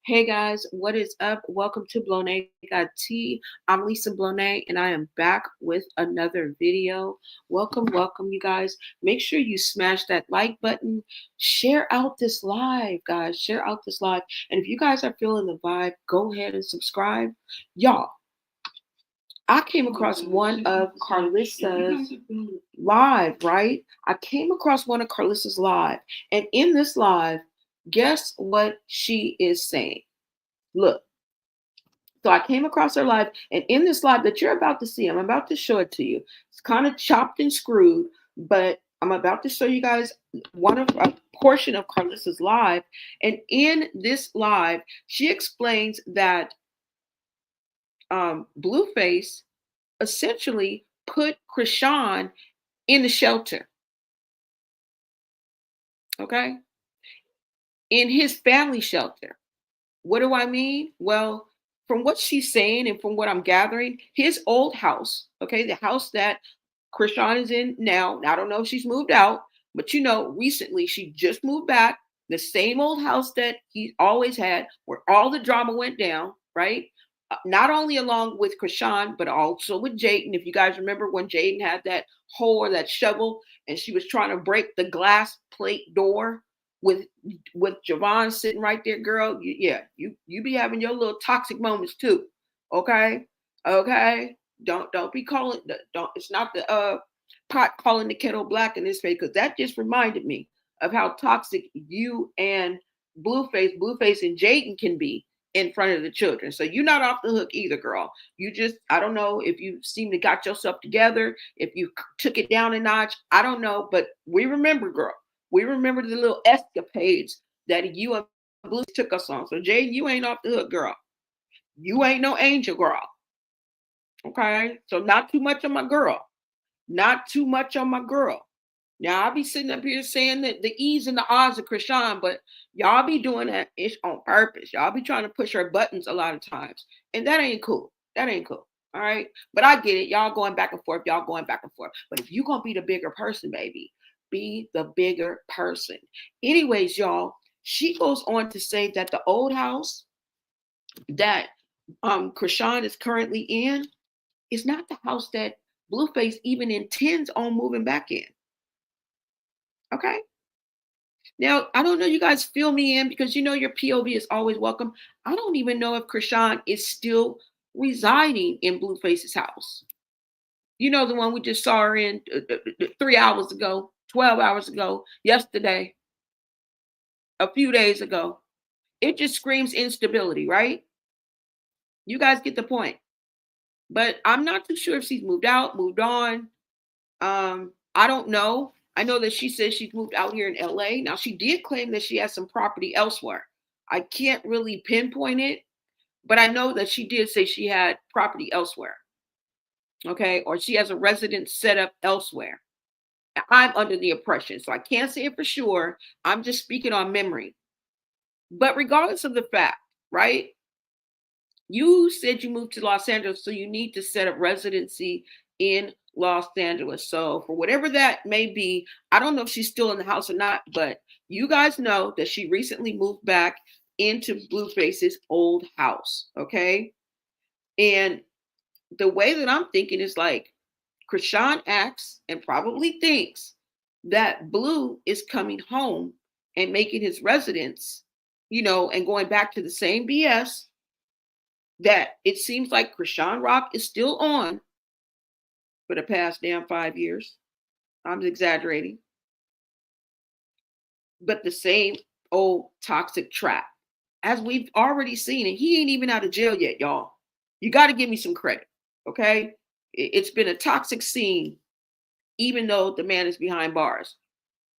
Hey guys, what is up? Welcome to Blonay Got Tea. I'm Lisa Blonay and I am back with another video. Welcome, you guys. Make sure you smash that like button. Share out this live, guys. Share out this live. And if you guys are feeling the vibe, go ahead and subscribe. Y'all, I came across one of Karlissa's live, right? I came across one of Karlissa's live. And in this live, guess what she is saying? Look, so I came across her live, and in this live that you're about to see, I'm about to show it to you. It's kind of chopped and screwed, but I'm about to show you guys one of a portion of Karlissa's live. And in this live, she explains that Blueface essentially put Chrisean in the shelter. Okay, in his family shelter. What do I mean? Well, from what she's saying and from what I'm gathering, his old house, okay, the house that Chrisean is in now, I don't know if she's moved out, but recently she just moved back, the same old house that he always had, where all the drama went down, right? Not only along with Chrisean, but also with Jaden. If you guys remember when Jaden had that hoe or that shovel and she was trying to break the glass plate door with Javon sitting right there, girl. You be having your little toxic moments too. Okay, okay. Don't be calling. Don't. It's not the pot calling the kettle black in this face, because that just reminded me of how toxic you and Blueface and Jaden can be in front of the children. So you're not off the hook either, girl. You just, I don't know if you seem to got yourself together, if you took it down a notch. I don't know, but we remember, girl. We remember the little escapades that you and Blue took us on. So Jay, you ain't off the hook, girl. You ain't no angel, girl. Okay? So not too much on my girl. Not too much on my girl. Now I'll be sitting up here saying that the ease and the odds of Chrisean, but y'all be doing that ish on purpose. Y'all be trying to push her buttons a lot of times. And that ain't cool. That ain't cool. All right. But I get it. Y'all going back and forth. Y'all going back and forth. But if you're gonna be the bigger person, baby, be the bigger person. Anyways, y'all, she goes on to say that the old house that Chrisean is currently in is not the house that Blueface even intends on moving back in. Okay. Now, I don't know, you guys fill me in, because your POV is always welcome. I don't even know if Chrisean is still residing in Blueface's house. You know, the one we just saw her in 3 hours ago, 12 hours ago, yesterday, a few days ago. It just screams instability, right? You guys get the point. But I'm not too sure if she's moved out, moved on. I don't know. I know that she says she's moved out here in LA. Now, she did claim that she has some property elsewhere. I can't really pinpoint it, but I know that she did say she had property elsewhere. Okay. Or she has a residence set up elsewhere. I'm under the impression, so I can't say it for sure. I'm just speaking on memory. But regardless of the fact, right? You said you moved to Los Angeles, so you need to set up residency in Los Angeles. So for whatever that may be, I don't know if she's still in the house or not, but you guys know that she recently moved back into Blueface's old house. Okay. And the way that I'm thinking is like Chrisean acts and probably thinks that Blue is coming home and making his residence, and going back to the same BS that it seems like Chrisean Rock is still on for the past damn 5 years. I'm exaggerating. But the same old toxic trap, as we've already seen, and he ain't even out of jail yet, y'all. You got to give me some credit, okay? It's been a toxic scene, even though the man is behind bars.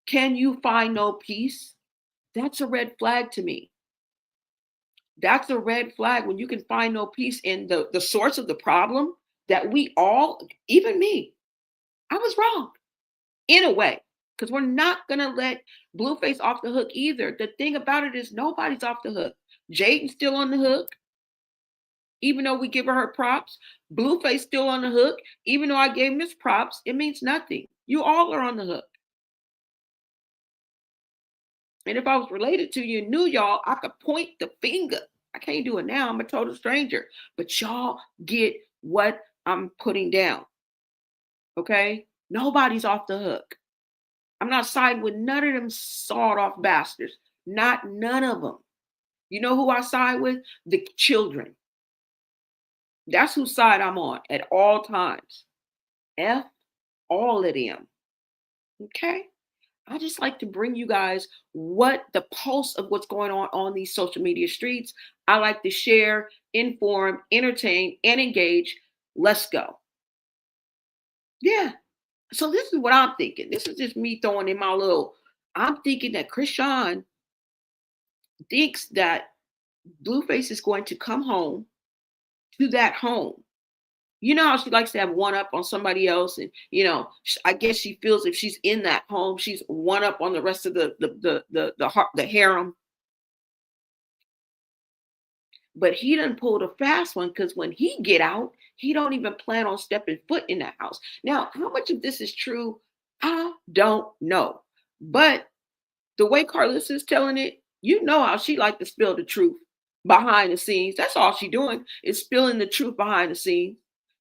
Can you find no peace? That's a red flag to me. That's a red flag when you can find no peace in the source of the problem that we all, even me, I was wrong in a way, because we're not going to let Blueface off the hook either. The thing about it is nobody's off the hook. Jaden's still on the hook, even though we give her props. Blueface still on the hook, even though I gave him his props. It means nothing. You all are on the hook. And if I was related to you and knew y'all, I could point the finger I can't do it now. I'm a total stranger. But y'all get what I'm putting down. Okay? Nobody's off the hook. I'm not siding with none of them sawed off bastards. Not none of them. You know who I side with? The children. That's whose side I'm on at all times. F all of them. Okay? I just like to bring you guys what the pulse of what's going on these social media streets. I like to share, inform, entertain, and engage. Let's go. Yeah. So this is what I'm thinking. This is just me throwing in my little. I'm thinking that Chrisean thinks that Blueface is going to come home to that home. You know how she likes to have one up on somebody else, and I guess she feels if she's in that home, she's one up on the rest of the harem. But he done pulled a fast one, because when he get out, he don't even plan on stepping foot in that house. Now, how much of this is true? I don't know. But the way Karlissa is telling it, you know how she like to spill the truth behind the scenes. That's all she doing, is spilling the truth behind the scenes.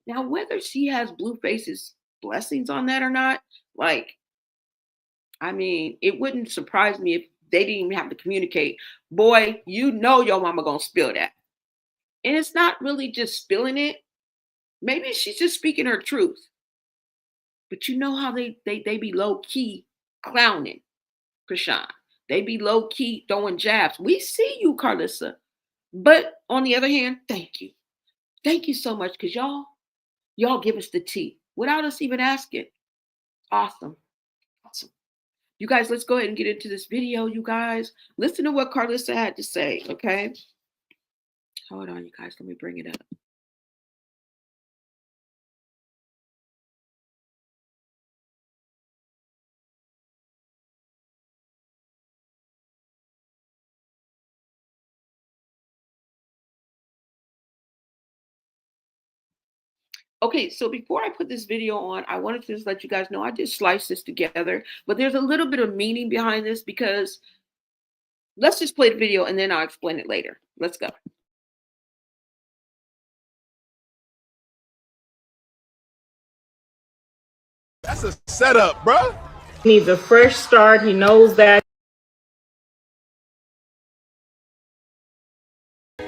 Now, whether she has Blueface's blessings on that or not, it wouldn't surprise me if they didn't even have to communicate. Boy, you know your mama gonna spill that. And it's not really just spilling it. Maybe she's just speaking her truth. But you know how they be low-key clowning Chrisean. They be low-key throwing jabs. We see you, Karlissa. But on the other hand, thank you. Thank you so much, because y'all give us the tea without us even asking. Awesome. You guys, let's go ahead and get into this video, you guys. Listen to what Karlissa had to say, okay? Hold on, you guys. Let me bring it up. Okay, so before I put this video on, I wanted to just let you guys know I did slice this together, but there's a little bit of meaning behind this, because let's just play the video and then I'll explain it later. Let's go. That's a setup, bro. He needs a fresh start. He knows that.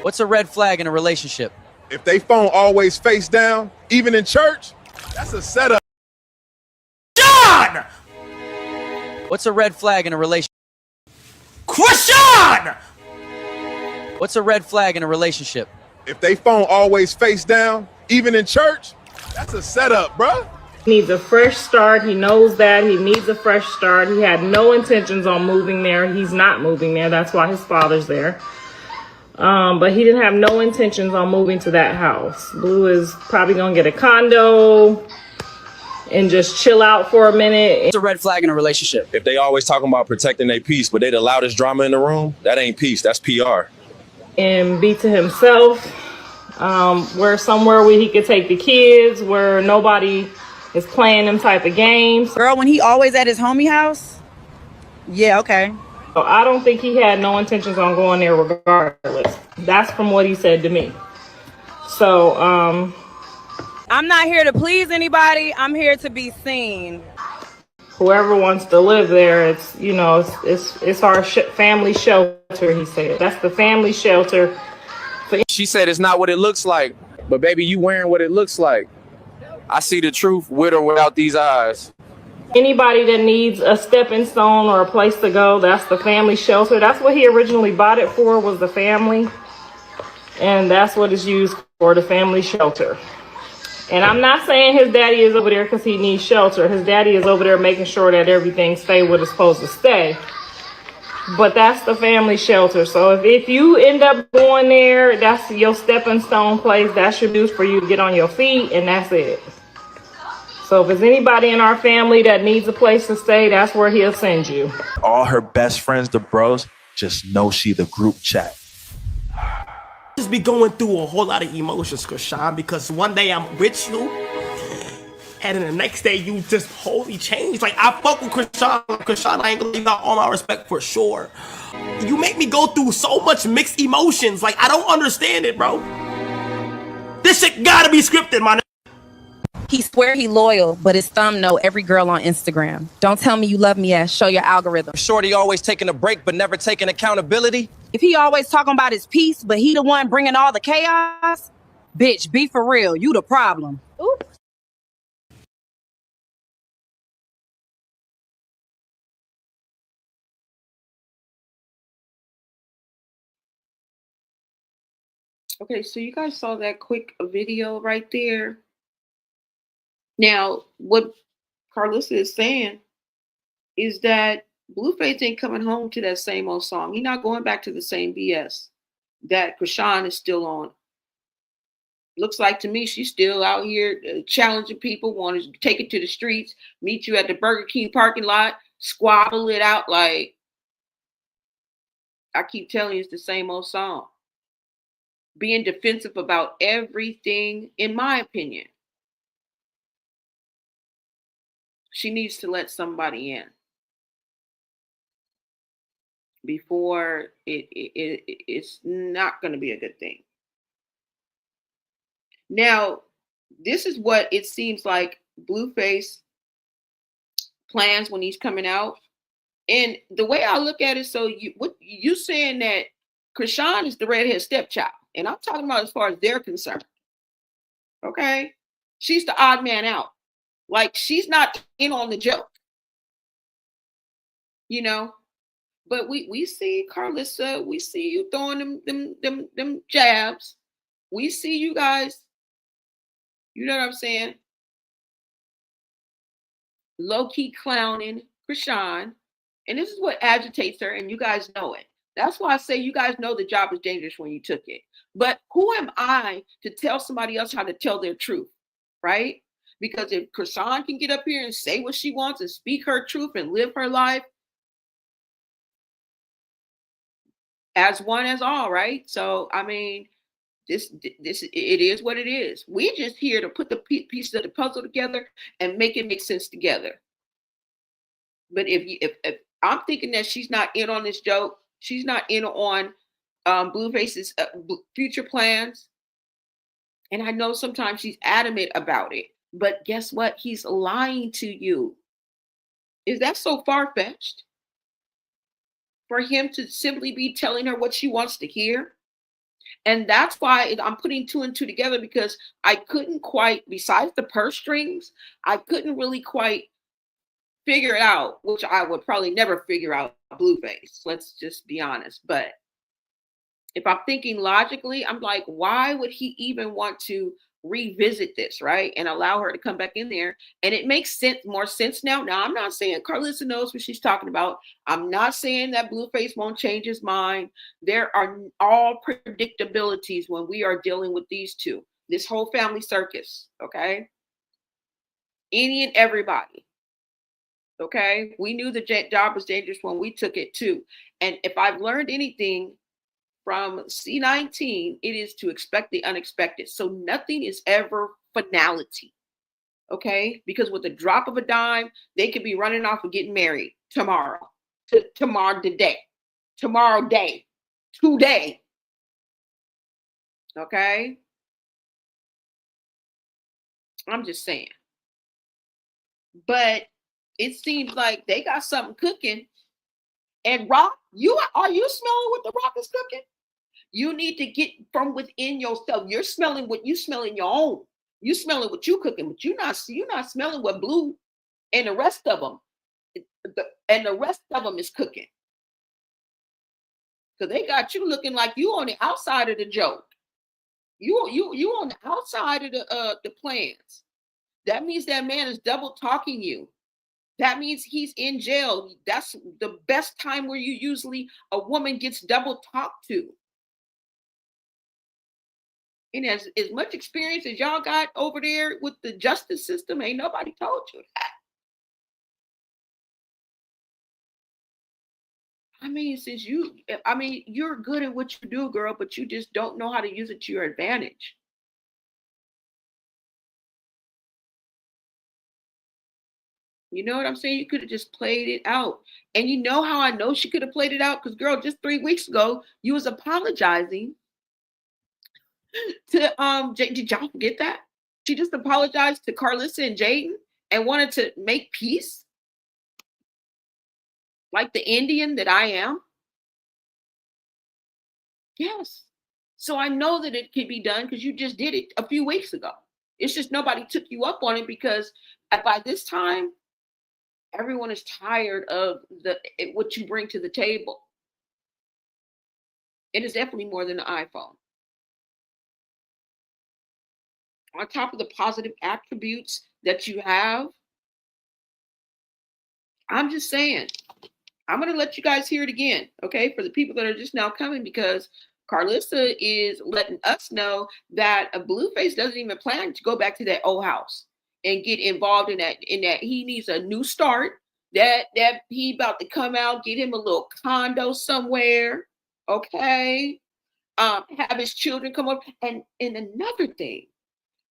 What's a red flag in a relationship? If they phone always face down, even in church, that's a setup. John! What's a red flag in a relationship? Chrisean! What's a red flag in a relationship? If they phone always face down, even in church, that's a setup, bro. He needs a fresh start. He knows that. He needs a fresh start. He had no intentions on moving there. He's not moving there. That's why his father's there. But he didn't have no intentions on moving to that house. Blue is probably going to get a condo and just chill out for a minute. What's a red flag in a relationship? If they always talking about protecting their peace, but they the loudest drama in the room, that ain't peace, that's PR. And be to himself, where somewhere where he could take the kids, where nobody is playing them type of games. Girl, when he always at his homie house? Yeah, okay. So I don't think he had no intentions on going there regardless. That's from what he said to me. So, I'm not here to please anybody. I'm here to be seen. whoever wants to live there, it's, you know, it's our family shelter, he said. That's the family shelter. She said it's not what it looks like, but baby, you wearing what it looks like. I see the truth with or without these eyes. Anybody that needs a stepping stone or a place to go, that's the family shelter. That's what he originally bought it for, was the family. And that's what it's used for, the family shelter. And I'm not saying his daddy is over there because he needs shelter. His daddy is over there making sure that everything stay where it's supposed to stay. But that's the family shelter. So if you end up going there, that's your stepping stone place. That's your use for you to get on your feet, and that's it. So if there's anybody in our family that needs a place to stay, that's where he'll send you. All her best friends, the bros, just know she the group chat. Just be going through a whole lot of emotions, Chrisean, because one day I'm with you, and then the next day you just wholly changed. Like, I fuck with Chrisean. Chrisean, I ain't gonna leave out all my respect for sure. You make me go through so much mixed emotions. Like, I don't understand it, bro. This shit gotta be scripted, man. He swear he loyal, but his thumb know every girl on Instagram. Don't tell me you love me as show your algorithm. Shorty always taking a break, but never taking accountability. If he always talking about his peace, but he the one bringing all the chaos, bitch, be for real. You the problem. Ooh. Okay, so you guys saw that quick video right there. Now, what Karlissa is saying is that Blueface ain't coming home to that same old song. He's not going back to the same BS that Chrisean is still on. Looks like to me she's still out here challenging people, want to take it to the streets, meet you at the Burger King parking lot, squabble it out like, I keep telling you, it's the same old song. Being defensive about everything, in my opinion. She needs to let somebody in before it's not going to be a good thing. Now, this is what it seems like Blueface plans when he's coming out. And the way I look at it, so you saying that Chrisean is the redhead stepchild, and I'm talking about as far as they're concerned. Okay, she's the odd man out. Like, she's not in on the joke, you know. But we see Karlissa, we see you throwing them jabs. We see you guys, you know what I'm saying? Low-key clowning Chrisean. And this is what agitates her, and you guys know it. That's why I say you guys know the job is dangerous when you took it. But who am I to tell somebody else how to tell their truth, right? Because if Chrisean can get up here and say what she wants and speak her truth and live her life as one as all, right? So, I mean, this it is what it is. We're just here to put the pieces of the puzzle together and make it make sense together. But if I'm thinking that she's not in on this joke, she's not in on Blueface's future plans, and I know sometimes she's adamant about it. But guess what? He's lying to you. Is that so far-fetched for him to simply be telling her what she wants to hear? And that's why I'm putting two and two together, because I couldn't quite, besides the purse strings, I couldn't really quite figure it out, which I would probably never figure out Blueface. Let's just be honest. But if I'm thinking logically, I'm like, why would he even want to revisit this, right? And allow her to come back in there. And it makes more sense now. Now, I'm not saying Karlissa knows what she's talking about. I'm not saying that Blueface won't change his mind. There are all predictabilities when we are dealing with these two. This whole family circus, okay? Any and everybody. Okay? We knew the job was dangerous when we took it too. And if I've learned anything from C19, it is to expect the unexpected. So nothing is ever finality. Okay? Because with the drop of a dime, they could be running off and getting married tomorrow. Tomorrow day. Today. Okay? I'm just saying. But it seems like they got something cooking. And Rock, are you smelling what the Rock is cooking? You need to get from within yourself. You're smelling what you smell in your own. You smelling what you cooking, but you're not smelling what Blue and the rest of them. And the rest of them is cooking. Because they got you looking like you on the outside of the joke. You on the outside of the plans. That means that man is double talking you. That means he's in jail. That's the best time where a woman gets double talked to. And as much experience as y'all got over there with the justice system, ain't nobody told you that. I mean, you're good at what you do, girl, but you just don't know how to use it to your advantage. You know what I'm saying? You could have just played it out. And you know how I know she could have played it out? Because girl, just 3 weeks ago, you was apologizing to did y'all forget that? She just apologized to Karlissa and Jaden and wanted to make peace. Like the Indian that I am. Yes. So I know that it can be done because you just did it a few weeks ago. It's just nobody took you up on it because by this time, everyone is tired of what you bring to the table. It is definitely more than an iPhone. On top of the positive attributes that you have, I'm just saying, I'm going to let you guys hear it again, okay, for the people that are just now coming, because Karlissa is letting us know that a Blueface doesn't even plan to go back to that old house and get involved in that he needs a new start, that he about to come out, get him a little condo somewhere, okay, have his children come up. And another thing,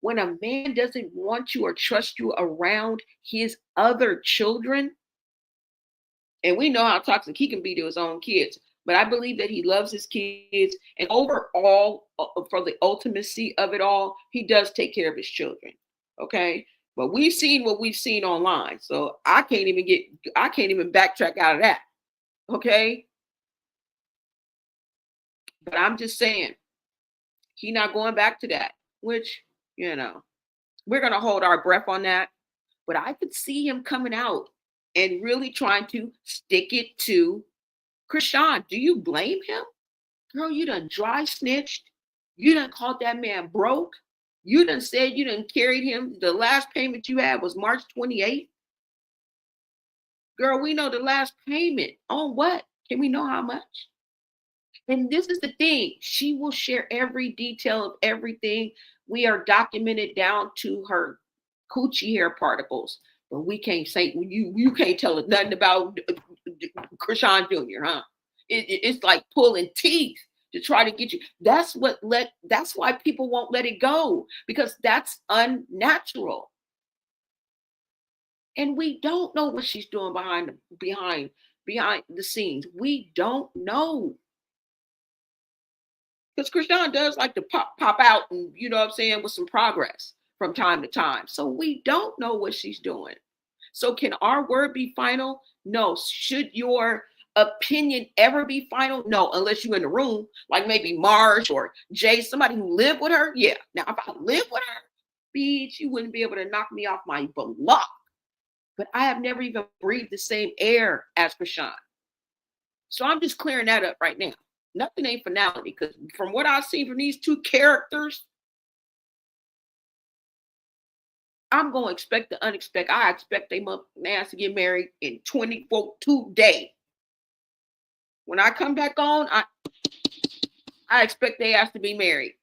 when a man doesn't want you or trust you around his other children, and we know how toxic he can be to his own kids, but I believe that he loves his kids. And overall, for the ultimacy of it all, he does take care of his children. Okay. But we've seen what we've seen online. So I can't even backtrack out of that. Okay. But I'm just saying, he's not going back to that, which, you know, we're going to hold our breath on that. But I could see him coming out and really trying to stick it to Chrisean. Do you blame him? Girl, you done dry snitched. You done called that man broke. You done said you done carried him. The last payment you had was March 28th. Girl, we know the last payment. On what? Can we know how much? And this is the thing. She will share every detail of everything. We are documented down to her coochie hair particles. But we can't say, you can't tell us nothing about Chrisean Jr., huh? It's like pulling teeth to try to get you. That's why people won't let it go, because that's unnatural. And we don't know what she's doing behind the scenes. We don't know. Because Chrisean does like to pop out and, you know what I'm saying, with some progress from time to time. So we don't know what she's doing. So can our word be final? No. Should your opinion ever be final? No, unless you're in the room, like maybe Marsh or Jay, somebody who lived with her. Yeah. Now, if I lived with her, bitch, you wouldn't be able to knock me off my block. But I have never even breathed the same air as Chrisean. So I'm just clearing that up right now. Nothing ain't finality, because from what I've seen from these two characters, I'm going to expect the unexpected. I expect they man to get married in 22 days. When I come back on, I expect they have to be married.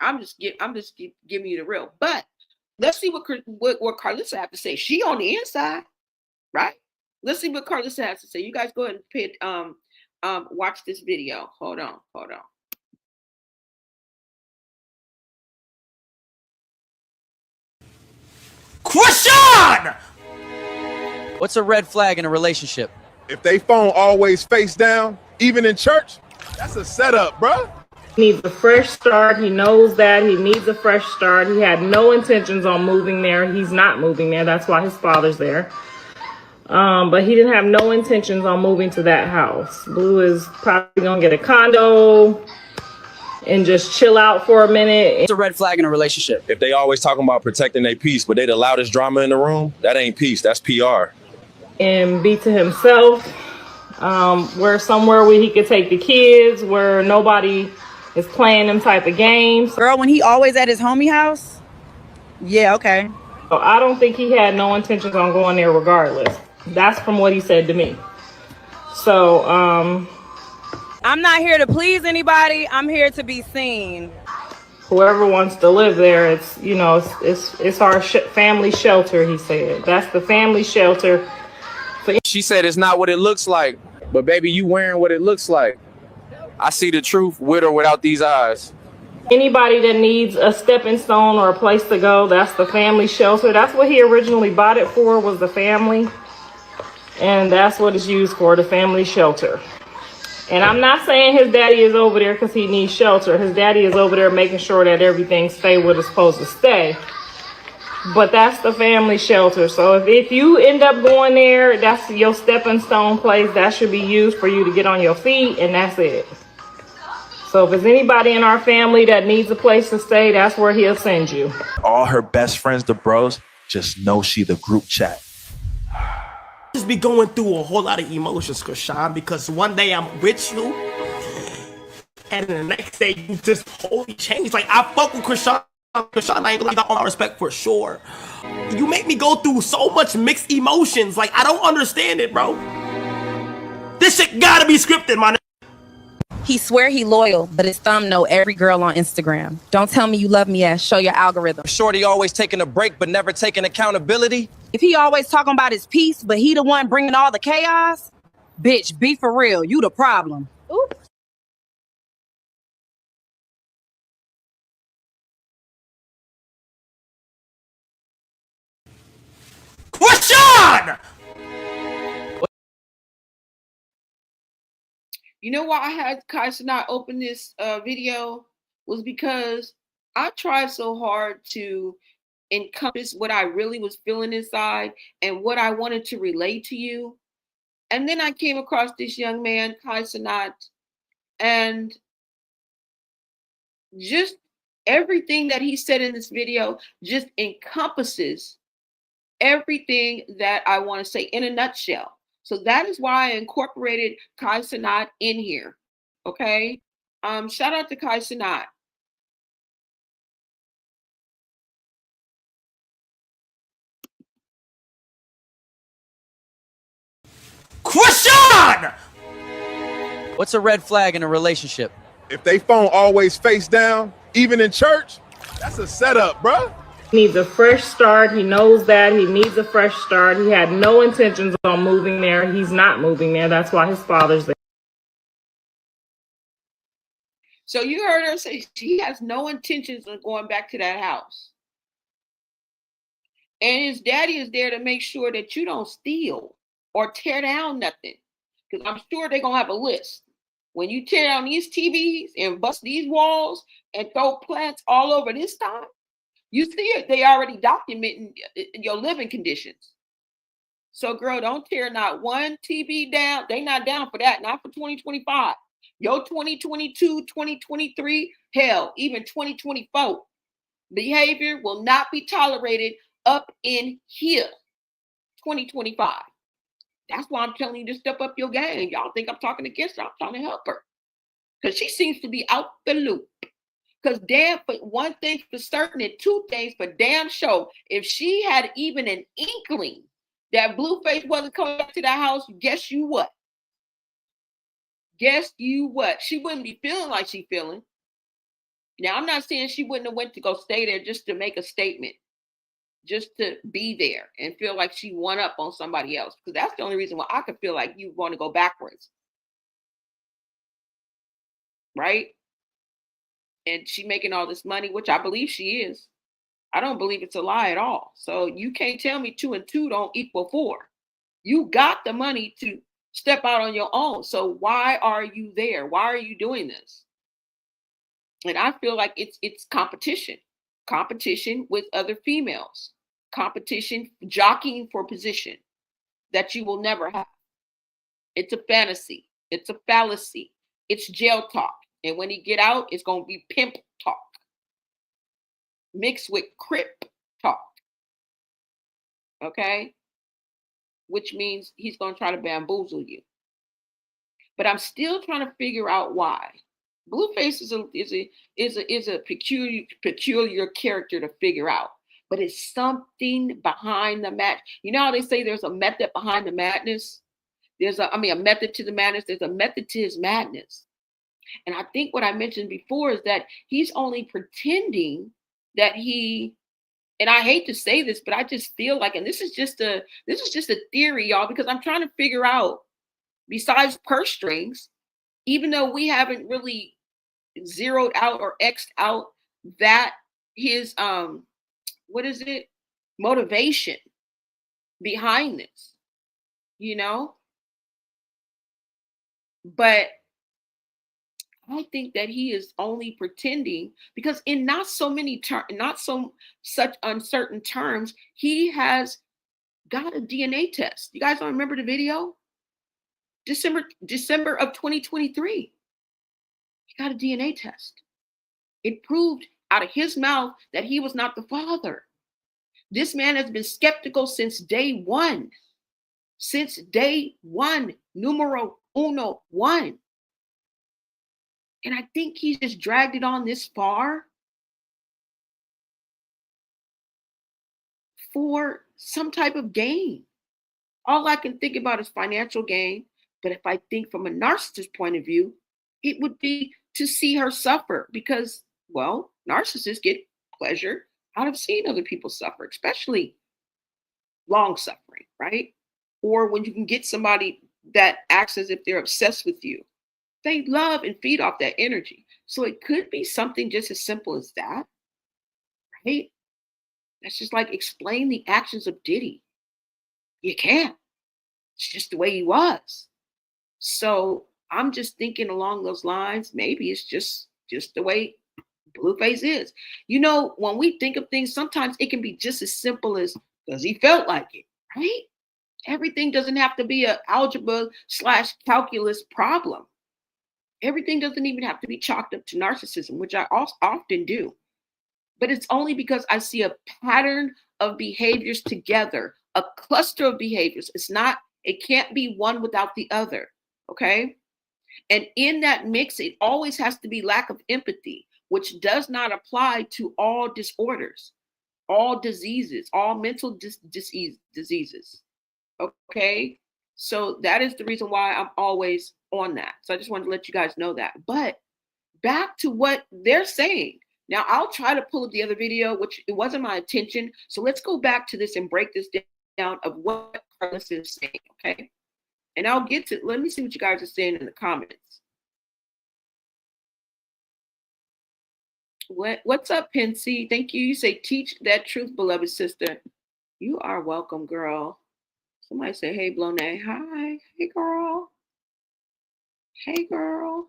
I'm just giving you the real. But let's see what Karlissa have to say. She on the inside, right? Let's see what Karlissa has to say. You guys go ahead and watch this video. Hold on. Chrisean! What's a red flag in a relationship? If they phone always face down, even in church, that's a setup, bruh. He needs a fresh start. He knows that. He needs a fresh start. He had no intentions on moving there. He's not moving there. That's why his father's there. But he didn't have no intentions on moving to that house. Blue is probably going to get a condo and just chill out for a minute. It's a red flag in a relationship. If they always talking about protecting their peace, but they the loudest drama in the room, that ain't peace, that's PR. And be to himself, where somewhere where he could take the kids, where nobody is playing them type of games. Girl, when he always at his homie house? Yeah, okay. So I don't think he had no intentions on going there regardless. That's from what he said to me. So, I'm not here to please anybody. I'm here to be seen. whoever wants to live there, it's, you know, it's our family shelter, he said. That's the family shelter. She said it's not what it looks like, but baby, you wearing what it looks like. I see the truth with or without these eyes. Anybody that needs a stepping stone or a place to go, that's the family shelter. That's what he originally bought it for, was the family. And that's what it's used for, the family shelter. And I'm not saying his daddy is over there because he needs shelter. His daddy is over there making sure that everything stays where it's supposed to stay. But that's the family shelter. So if you end up going there, that's your stepping stone place. That should be used for you to get on your feet, and that's it. So if there's anybody in our family that needs a place to stay, that's where he'll send you. All her best friends, the bros, just know she the group chat. Just be going through a whole lot of emotions, Chrisean, because one day I'm with you, and the next day you just wholly change. Like, I fuck with Chrisean. Chrisean, I ain't gonna got all my respect for sure. You make me go through so much mixed emotions. Like, I don't understand it, bro. This shit gotta be scripted, my nigga. He swear he loyal, but his thumb know every girl on Instagram. Don't tell me you love me as show your algorithm. Shorty always taking a break, but never taking accountability. If he always talking about his peace, but he the one bringing all the chaos, bitch, be for real. You the problem. Oops. Chrisean! You know why I had Karlissa not open this video was because I tried so hard to encompass what I really was feeling inside and what I wanted to relate to you. And then I came across this young man, Karlissa, and just everything that he said in this video just encompasses everything that I want to say in a nutshell. So that is why I incorporated Karlissa in here. Okay. Shout out to Karlissa. Chrisean! What's a red flag in a relationship? If they phone always face down, even in church, that's a setup, bruh. He needs a fresh start. He knows that. He needs a fresh start. He had no intentions on moving there. He's not moving there. That's why his father's there. So you heard her say she has no intentions of going back to that house. And his daddy is there to make sure that you don't steal or tear down nothing. Because I'm sure they're going to have a list. When you tear down these TVs and bust these walls and throw plants all over this time, you see it, they already documenting your living conditions. So girl, don't tear not one TV down. They not down for that, not for 2025. Your 2022, 2023, hell, even 2024 behavior will not be tolerated up in here, 2025. That's why I'm telling you to step up your game. Y'all think I'm talking against her. I'm trying to help her. Because she seems to be out the loop. Because damn, but one thing for certain and two things for damn sure, if she had even an inkling that Blueface wasn't coming back to that house, guess you what? Guess you what? She wouldn't be feeling like she feeling. Now, I'm not saying she wouldn't have went to go stay there just to make a statement, just to be there and feel like she won up on somebody else. Because that's the only reason why I could feel like you want to go backwards. Right? And she making all this money, which I believe she is. I don't believe it's a lie at all. So you can't tell me 2 and 2 don't equal 4. You got the money to step out on your own. So why are you there? Why are you doing this? And I feel like it's competition with other females, competition, jockeying for position that you will never have. It's a fantasy. It's a fallacy. It's jail talk. And when he get out, it's going to be pimp talk mixed with crip talk. Okay? Which means he's going to try to bamboozle you. But I'm still trying to figure out why. Blueface is a peculiar character to figure out. But it's something behind the match. You know how they say there's a method behind the madness? There's a method to the madness. There's a method to his madness. And I think what I mentioned before is that he's only pretending that he, and I hate to say this, but I just feel like, and this is just a theory, y'all, because I'm trying to figure out, besides purse strings, even though we haven't really zeroed out or xed out that his what is it, motivation behind this, you know. But I think that he is only pretending because in not so many not so such uncertain terms, he has got a DNA test. You guys don't remember the video? December of 2023. He got a DNA test. It proved out of his mouth that he was not the father. This man has been skeptical since day one. Since day one, numero uno, one. And I think he's just dragged it on this far for some type of gain. All I can think about is financial gain. But if I think from a narcissist point of view, it would be to see her suffer because, well, narcissists get pleasure out of seeing other people suffer, especially long suffering, right? Or when you can get somebody that acts as if they're obsessed with you. They love and feed off that energy. So it could be something just as simple as that, right? That's just like explain the actions of Diddy. You can't. It's just the way he was. So I'm just thinking along those lines. Maybe it's just the way Blueface is. You know, when we think of things, sometimes it can be just as simple as because he felt like it, right? Everything doesn't have to be an algebra/calculus problem. Everything doesn't even have to be chalked up to narcissism, which I often do. But it's only because I see a pattern of behaviors together, a cluster of behaviors. It can't be one without the other. Okay. And in that mix, it always has to be lack of empathy, which does not apply to all disorders, all diseases, all mental diseases. Okay. So that is the reason why I'm always on that. So I just wanted to let you guys know that. But back to what they're saying. Now I'll try to pull up the other video, which it wasn't my intention. So let's go back to this and break this down of what Karlissa is saying. Okay. And I'll get to, let me see what you guys are saying in the comments. What's up, Pensy? Thank you. You say, teach that truth, beloved sister. You are welcome, girl. Somebody say, hey, Blone. Hi. Hey, girl. Hey, girl.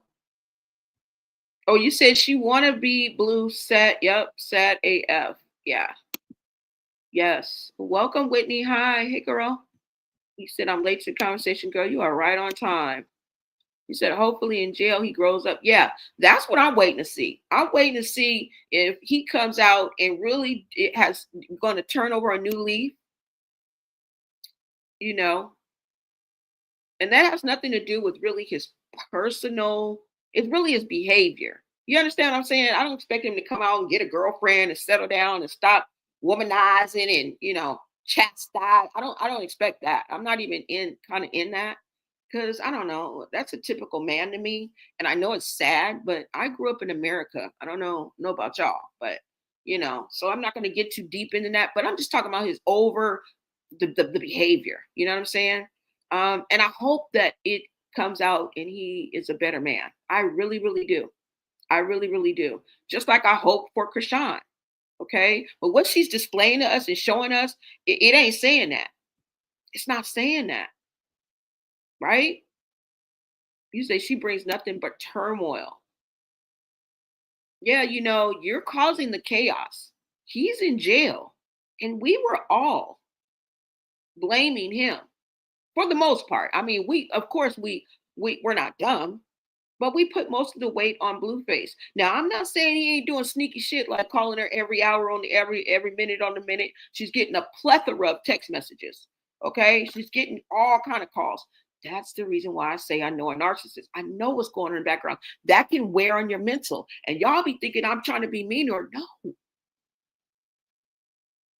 Oh, you said she want to be blue set. Yep, set AF. Yeah. Yes. Welcome, Whitney. Hi. Hey, girl. You said, I'm late to the conversation, girl. You are right on time. You said, hopefully in jail he grows up. Yeah, that's what I'm waiting to see. I'm waiting to see if he comes out and really it has going to turn over a new leaf, you know. And that has nothing to do with really his personal, it's really his behavior. You understand what I'm saying? I don't expect him to come out and get a girlfriend and settle down and stop womanizing and, you know, chastise. I don't expect that. I'm not even in that. Because I don't know, that's a typical man to me. And I know it's sad, but I grew up in America. I don't know about y'all, but you know, so I'm not going to get too deep into that. But I'm just talking about his over the behavior. You know what I'm saying? And I hope that it comes out and he is a better man. I really, really do. I really, really do. Just like I hope for Chrisean. Okay. But what she's displaying to us and showing us, it ain't saying that. It's not saying that. Right? You say she brings nothing but turmoil. Yeah, you know, you're causing the chaos. He's in jail. And we were all blaming him for the most part. I mean, we're not dumb, but we put most of the weight on Blueface. Now, I'm not saying he ain't doing sneaky shit like calling her every hour on the every minute on the minute. She's getting a plethora of text messages. Okay, she's getting all kind of calls. That's the reason why I say I know a narcissist. I know what's going on in the background. That can wear on your mental. And y'all be thinking I'm trying to be mean or no.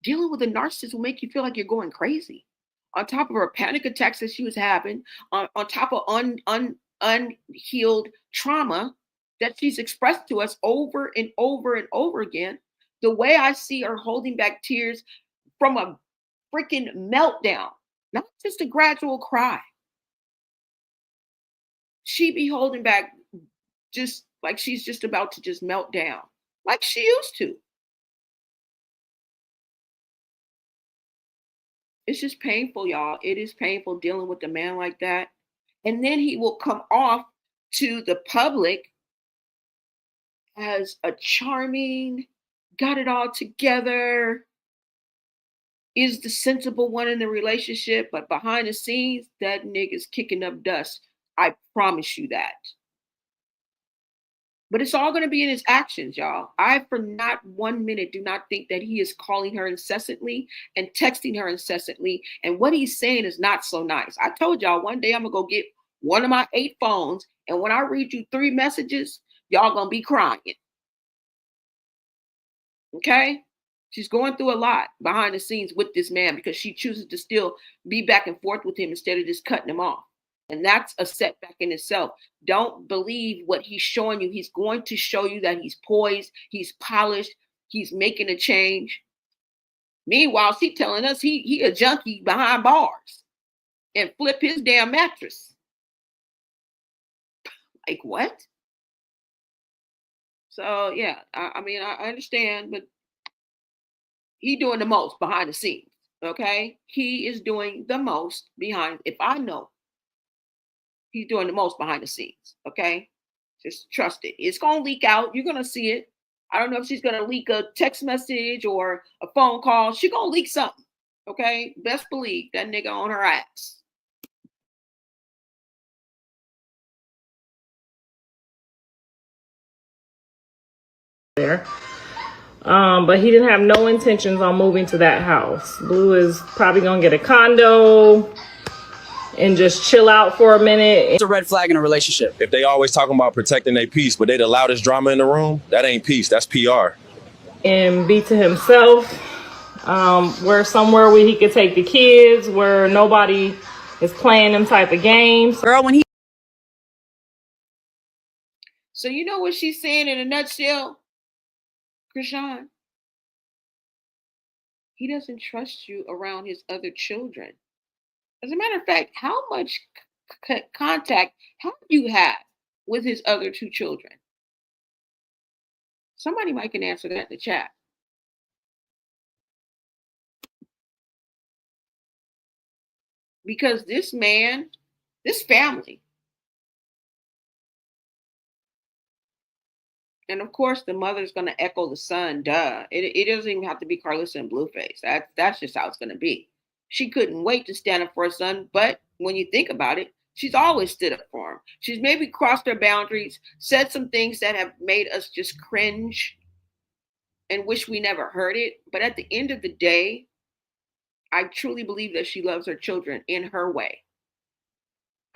Dealing with a narcissist will make you feel like you're going crazy. On top of her panic attacks that she was having, on top of unhealed trauma that she's expressed to us over and over and over again, the way I see her holding back tears from a freaking meltdown, not just a gradual cry. She be holding back just like she's just about to just melt down, like she used to. It's just painful, y'all. It is painful dealing with a man like that. And then he will come off to the public as a charming, got it all together, is the sensible one in the relationship, but behind the scenes, that nigga's kicking up dust. I promise you that. But it's all going to be in his actions, y'all. I, for not 1 minute, do not think that he is calling her incessantly and texting her incessantly. And what he's saying is not so nice. I told y'all one day I'm going to go get one of my 8 phones. And when I read you 3 messages, y'all going to be crying. Okay? She's going through a lot behind the scenes with this man because she chooses to still be back and forth with him instead of just cutting him off. And that's a setback in itself. Don't believe what he's showing you. He's going to show you that he's poised, he's polished, he's making a change. Meanwhile, she's telling us he a junkie behind bars and flip his damn mattress. Like what? So yeah, I mean, I understand, but he doing the most behind the scenes. Okay, he is doing the most behind. If I know, he's doing the most behind the scenes. Okay, just trust it. It's gonna leak out. You're gonna see it. I don't know if she's gonna leak a text message or a phone call. She's gonna leak something. Okay, best believe that nigga on her ass. There. But he didn't have no intentions on moving to that house. Blue is probably gonna get a condo and just chill out for a minute. It's a red flag in a relationship. If they always talking about protecting their peace, but they the loudest drama in the room, that ain't peace, that's PR. And be to himself. Where somewhere where he could take the kids, where nobody is playing them type of games. Girl, when he... So you know what she's saying in a nutshell, Chrisean? He doesn't trust you around his other children. As a matter of fact, how much contact have you had with his other 2 children? Somebody might can answer that in the chat. Because this man, this family, and of course the mother's going to echo the son, duh. It doesn't even have to be Karlissa and Blueface. That's just how it's going to be. She couldn't wait to stand up for her son, but when you think about it, she's always stood up for him. She's maybe crossed her boundaries, said some things that have made us just cringe and wish we never heard it. But at the end of the day, I truly believe that she loves her children in her way.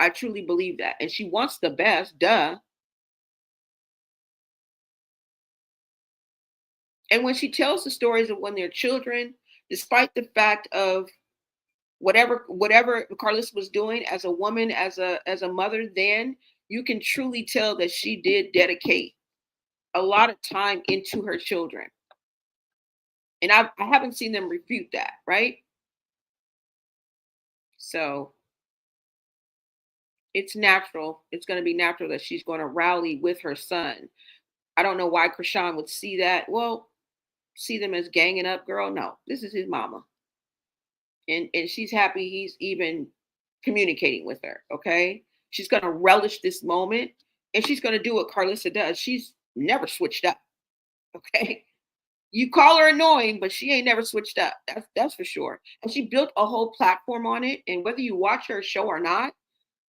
I truly believe that. And she wants the best, duh. And when she tells the stories of when they're children, despite the fact of whatever Karlissa was doing as a woman, as a mother, then you can truly tell that she did dedicate a lot of time into her children. And I haven't seen them refute that, right? So it's natural. It's going to be natural that she's going to rally with her son. I don't know why Chrisean would see that. Well, see them as ganging up, girl. No, this is his mama. And she's happy he's even communicating with her, okay? She's going to relish this moment, and she's going to do what Karlissa does. She's never switched up, okay? You call her annoying, but she ain't never switched up. That's for sure. And she built a whole platform on it, and whether you watch her show or not,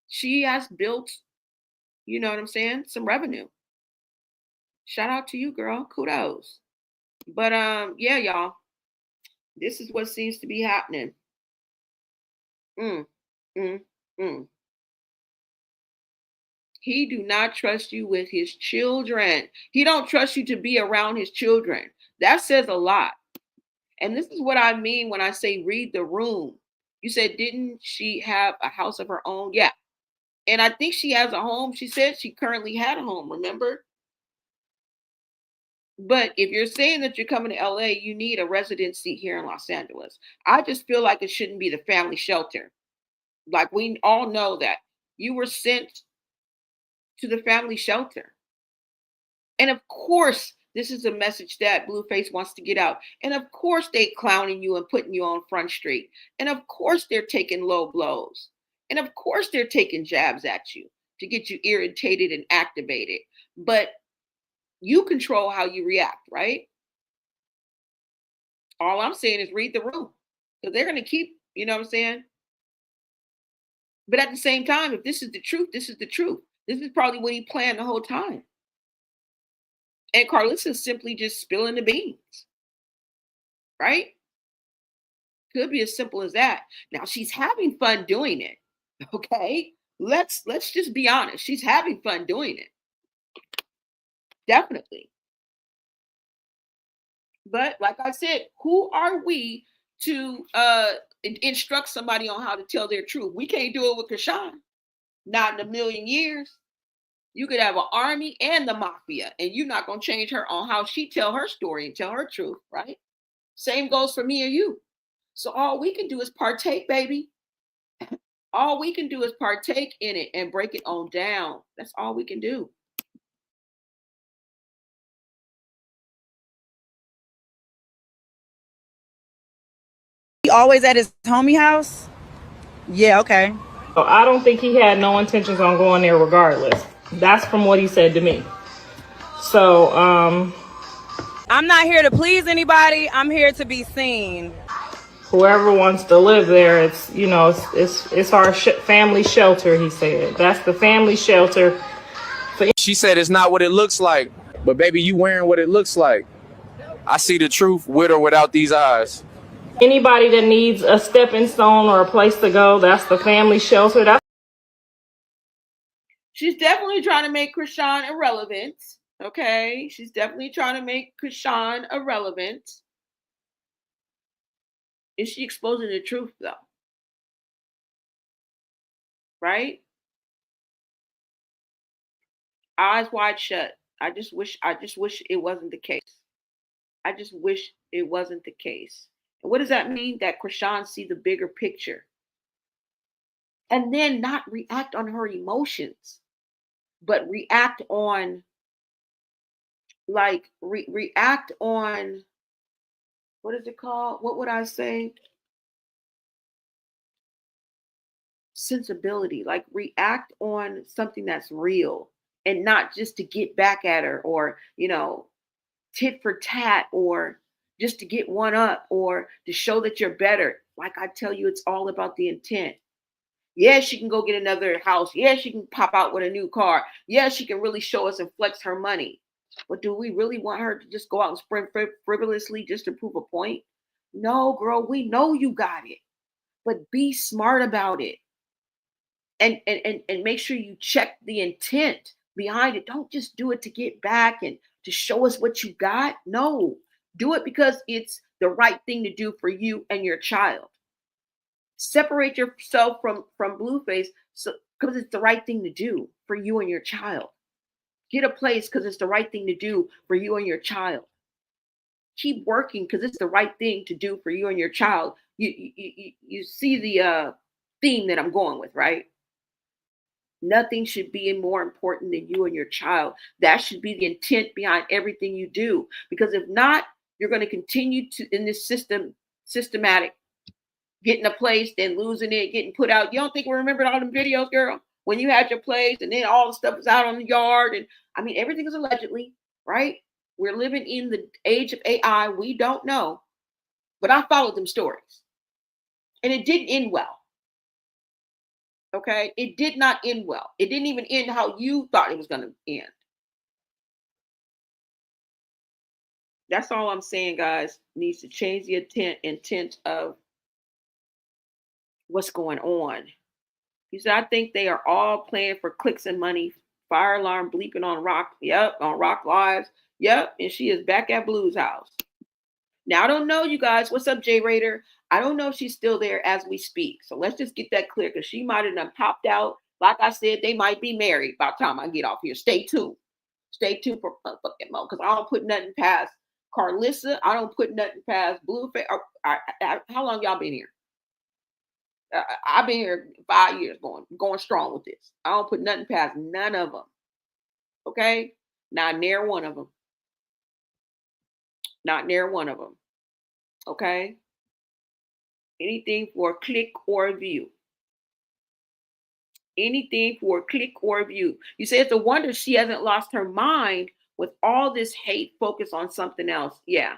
she has built, you know what I'm saying, some revenue. Shout out to you, girl. Kudos. But yeah, y'all, this is what seems to be happening. He do not trust you with his children. He don't trust you to be around his children. That says a lot. And this is what I mean when I say read the room. You said, didn't she have a house of her own? Yeah. And I think she has a home. She said she currently had a home, remember? But if you're saying that you're coming to LA, you need a residency here in Los Angeles. I just feel like it shouldn't be the family shelter. Like we all know that you were sent to the family shelter. And of course, this is a message that Blueface wants to get out. And of course, they clowning you and putting you on Front Street. And of course, they're taking low blows. And of course, they're taking jabs at you to get you irritated and activated. But you control how you react, right? All I'm saying is read the room. Because they're going to keep, you know what I'm saying? But at the same time, if this is the truth, this is the truth. This is probably what he planned the whole time. And Karlissa is simply just spilling the beans, right? Could be as simple as that. Now she's having fun doing it. Okay, let's just be honest. She's having fun doing it, definitely. But like I said, who are we to instruct somebody on how to tell their truth? We can't do it with Chrisean. Not in a million years. You could have an army and the mafia, and you're not going to change her on how she tell her story and tell her truth, right? Same goes for me or you. So all we can do is partake, baby. All we can do is partake in it and break it on down. That's all we can do. He always at his homie house? Yeah, okay. So I don't think he had no intentions on going there regardless. That's from what he said to me. So, I'm not here to please anybody. I'm here to be seen. whoever wants to live there, it's, you know, it's our family shelter, he said. That's the family shelter. She said it's not what it looks like, but baby, you wearing what it looks like. I see the truth with or without these eyes. Anybody that needs a stepping stone or a place to go, that's the family shelter. She's definitely trying to make Chrisean irrelevant. Okay, she's definitely trying to make Chrisean irrelevant. Is she exposing the truth though? Right? Eyes wide shut. I just wish it wasn't the case. I just wish it wasn't the case. And what does that mean? That Chrisean see the bigger picture. And then not react on her emotions, but react on react on, what is it called? What would I say? Sensibility, like react on something that's real and not just to get back at her or, you know, tit for tat or just to get one up or to show that you're better. Like I tell you, it's all about the intent. Yeah, she can go get another house. Yeah, she can pop out with a new car. Yeah, she can really show us and flex her money. But do we really want her to just go out and sprint frivolously just to prove a point? No, girl, we know you got it. But be smart about it. And make sure you check the intent behind it. Don't just do it to get back and to show us what you got. No, do it because it's the right thing to do for you and your child. Separate yourself from Blueface because it's the right thing to do for you and your child. Get a place because it's the right thing to do for you and your child. Keep working because it's the right thing to do for you and your child. You see the theme that I'm going with, right? Nothing should be more important than you and your child. That should be the intent behind everything you do. Because if not, you're going to continue to in this systematic, getting a place, then losing it, getting put out. You don't think we remembered all them videos, girl? When you had your place and then all the stuff was out on the yard. And I mean, everything is allegedly, right? We're living in the age of AI. We don't know. But I followed them stories. And it didn't end well. Okay, it did not end well. It didn't even end how you thought it was going to end. That's all I'm saying, guys. Needs to change the intent of what's going on. He said, I think they are all playing for clicks and money. Fire alarm bleeping on Rock. Yep, on Rock Lives. Yep, and she is back at Blue's house. Now, I don't know, you guys. What's up, J Raider? I don't know if she's still there as we speak. So let's just get that clear because she might have done popped out. Like I said, they might be married by the time I get off here. Stay tuned. Stay tuned for fucking mo because I don't put nothing past Karlissa. I don't put nothing past Blueface. How long y'all been here? I've been here 5 years going strong with this. I don't put nothing past none of them. Okay? Not near one of them. Not near one of them. Okay? Anything for a click or a view. Anything for a click or a view. You say it's a wonder she hasn't lost her mind with all this hate focused on something else. Yeah.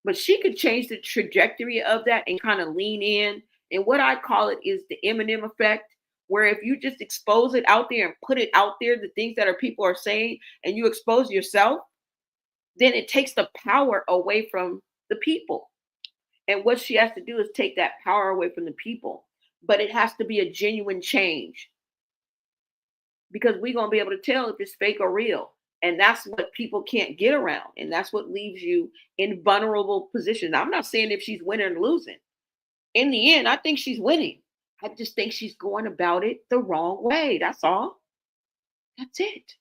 But she could change the trajectory of that and kind of lean in. And what I call it is the Eminem effect, where if you just expose it out there and put it out there, the things that people are saying, and you expose yourself, then it takes the power away from the people. And what she has to do is take that power away from the people. But it has to be a genuine change, because we're going to be able to tell if it's fake or real. And that's what people can't get around. And that's what leaves you in vulnerable positions. I'm not saying if she's winning or losing. In the end, I think she's winning. I just think she's going about it the wrong way. That's all. That's it.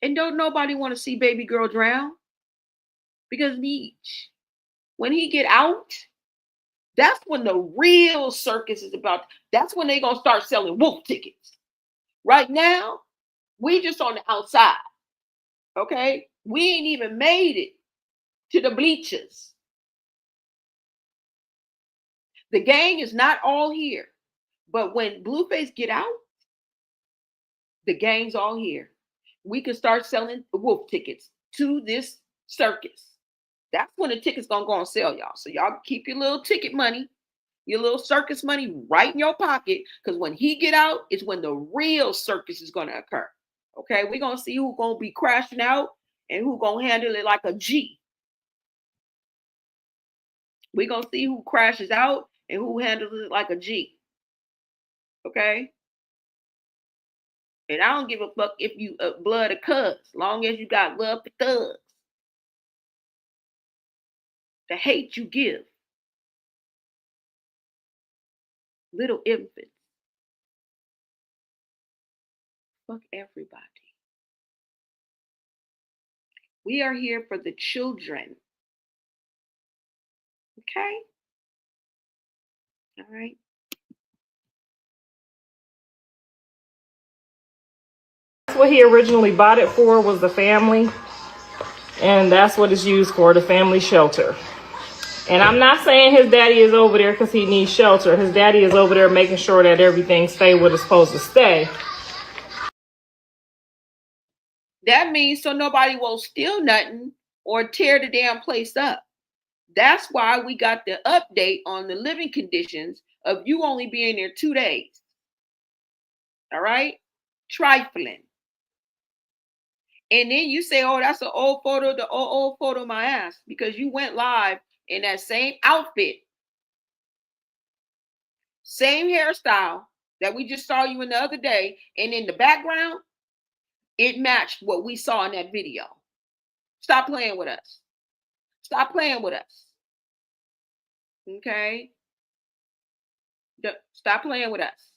And don't nobody want to see baby girl drown. Because when he get out, that's when the real circus is about. That's when they're going to start selling wolf tickets. Right now, we just on the outside. Okay? We ain't even made it to the bleachers. The gang is not all here. But when Blueface get out, the gang's all here. We can start selling wolf tickets to this circus. That's when the ticket's gonna go on sale, y'all. So y'all keep your little ticket money, your little circus money right in your pocket, because when he get out, it's when the real circus is gonna occur. Okay, we're gonna see who's gonna be crashing out and who's gonna handle it like a G. We're gonna see who crashes out and who handles it like a G. Okay? And I don't give a fuck if you blood or cuz, long as you got love for thugs. The hate you give little infants. Fuck everybody. We are here for the children. Okay? All right. That's what he originally bought it for, was the family. And that's what it's used for, the family shelter. And I'm not saying his daddy is over there because he needs shelter. His daddy is over there making sure that everything stays where it's supposed to stay. That means so nobody won't steal nothing or tear the damn place up. That's why we got the update on the living conditions of you only being there 2 days. All right? Trifling. And then you say, oh, that's an old photo, the old photo of my ass, because you went live in that same outfit, same hairstyle that we just saw you in the other day. And in the background, it matched what we saw in that video. Stop playing with us. Stop playing with us. Okay? Stop playing with us.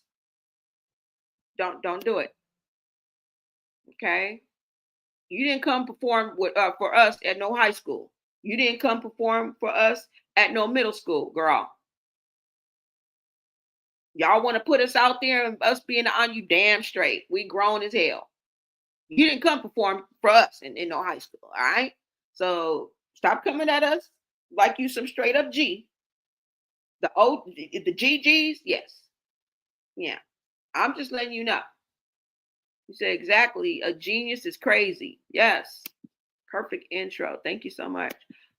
Don't do it. Okay? You didn't come perform with for us at no high school. You didn't come perform for us at no middle school, girl. Y'all want to put us out there and us being on you damn straight. We grown as hell. You didn't come perform for us in no high school, all right? So stop coming at us like you some straight up G. The GGs, yes. Yeah. I'm just letting you know. You said exactly. A genius is crazy. Yes. Perfect intro. Thank you so much.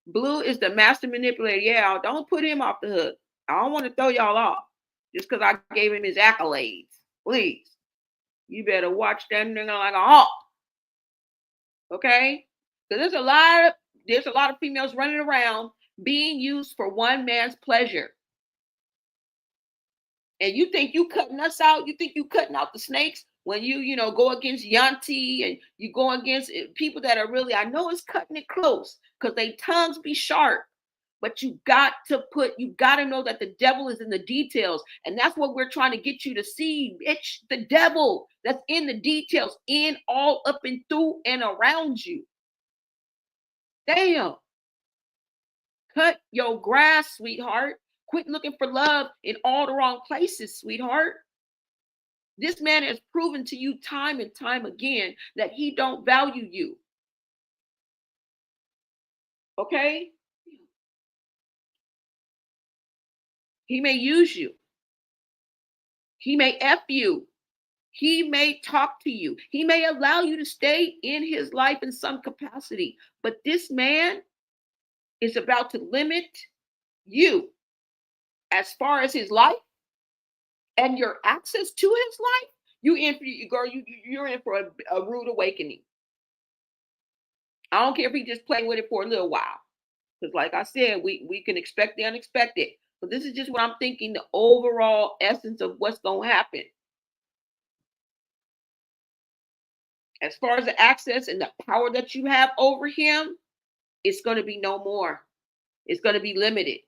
Blue is the master manipulator. Yeah, don't put him off the hook. I don't want to throw y'all off just because I gave him his accolades. Please. You better watch that nigga like a hawk. Okay? Because there's a lot of females running around being used for one man's pleasure. And you think you cutting us out? You think you cutting out the snakes when you go against Yanti and you go against people that are really, I know it's cutting it close because they tongues be sharp, but you got to know that the devil is in the details. And that's what we're trying to get you to see, bitch. The devil that's in the details, in, all, up and through and around you. Damn. Cut your grass, sweetheart. Quit looking for love in all the wrong places, sweetheart. This man has proven to you time and time again that he don't value you. Okay? He may use you. He may F you. He may talk to you. He may allow you to stay in his life in some capacity. But this man is about to limit you as far as his life and your access to his life. You're in for a rude awakening. I don't care if he just playing with it for a little while. Because like I said, we can expect the unexpected. But this is just what I'm thinking, the overall essence of what's going to happen. As far as the access and the power that you have over him, it's going to be no more. It's going to be limited.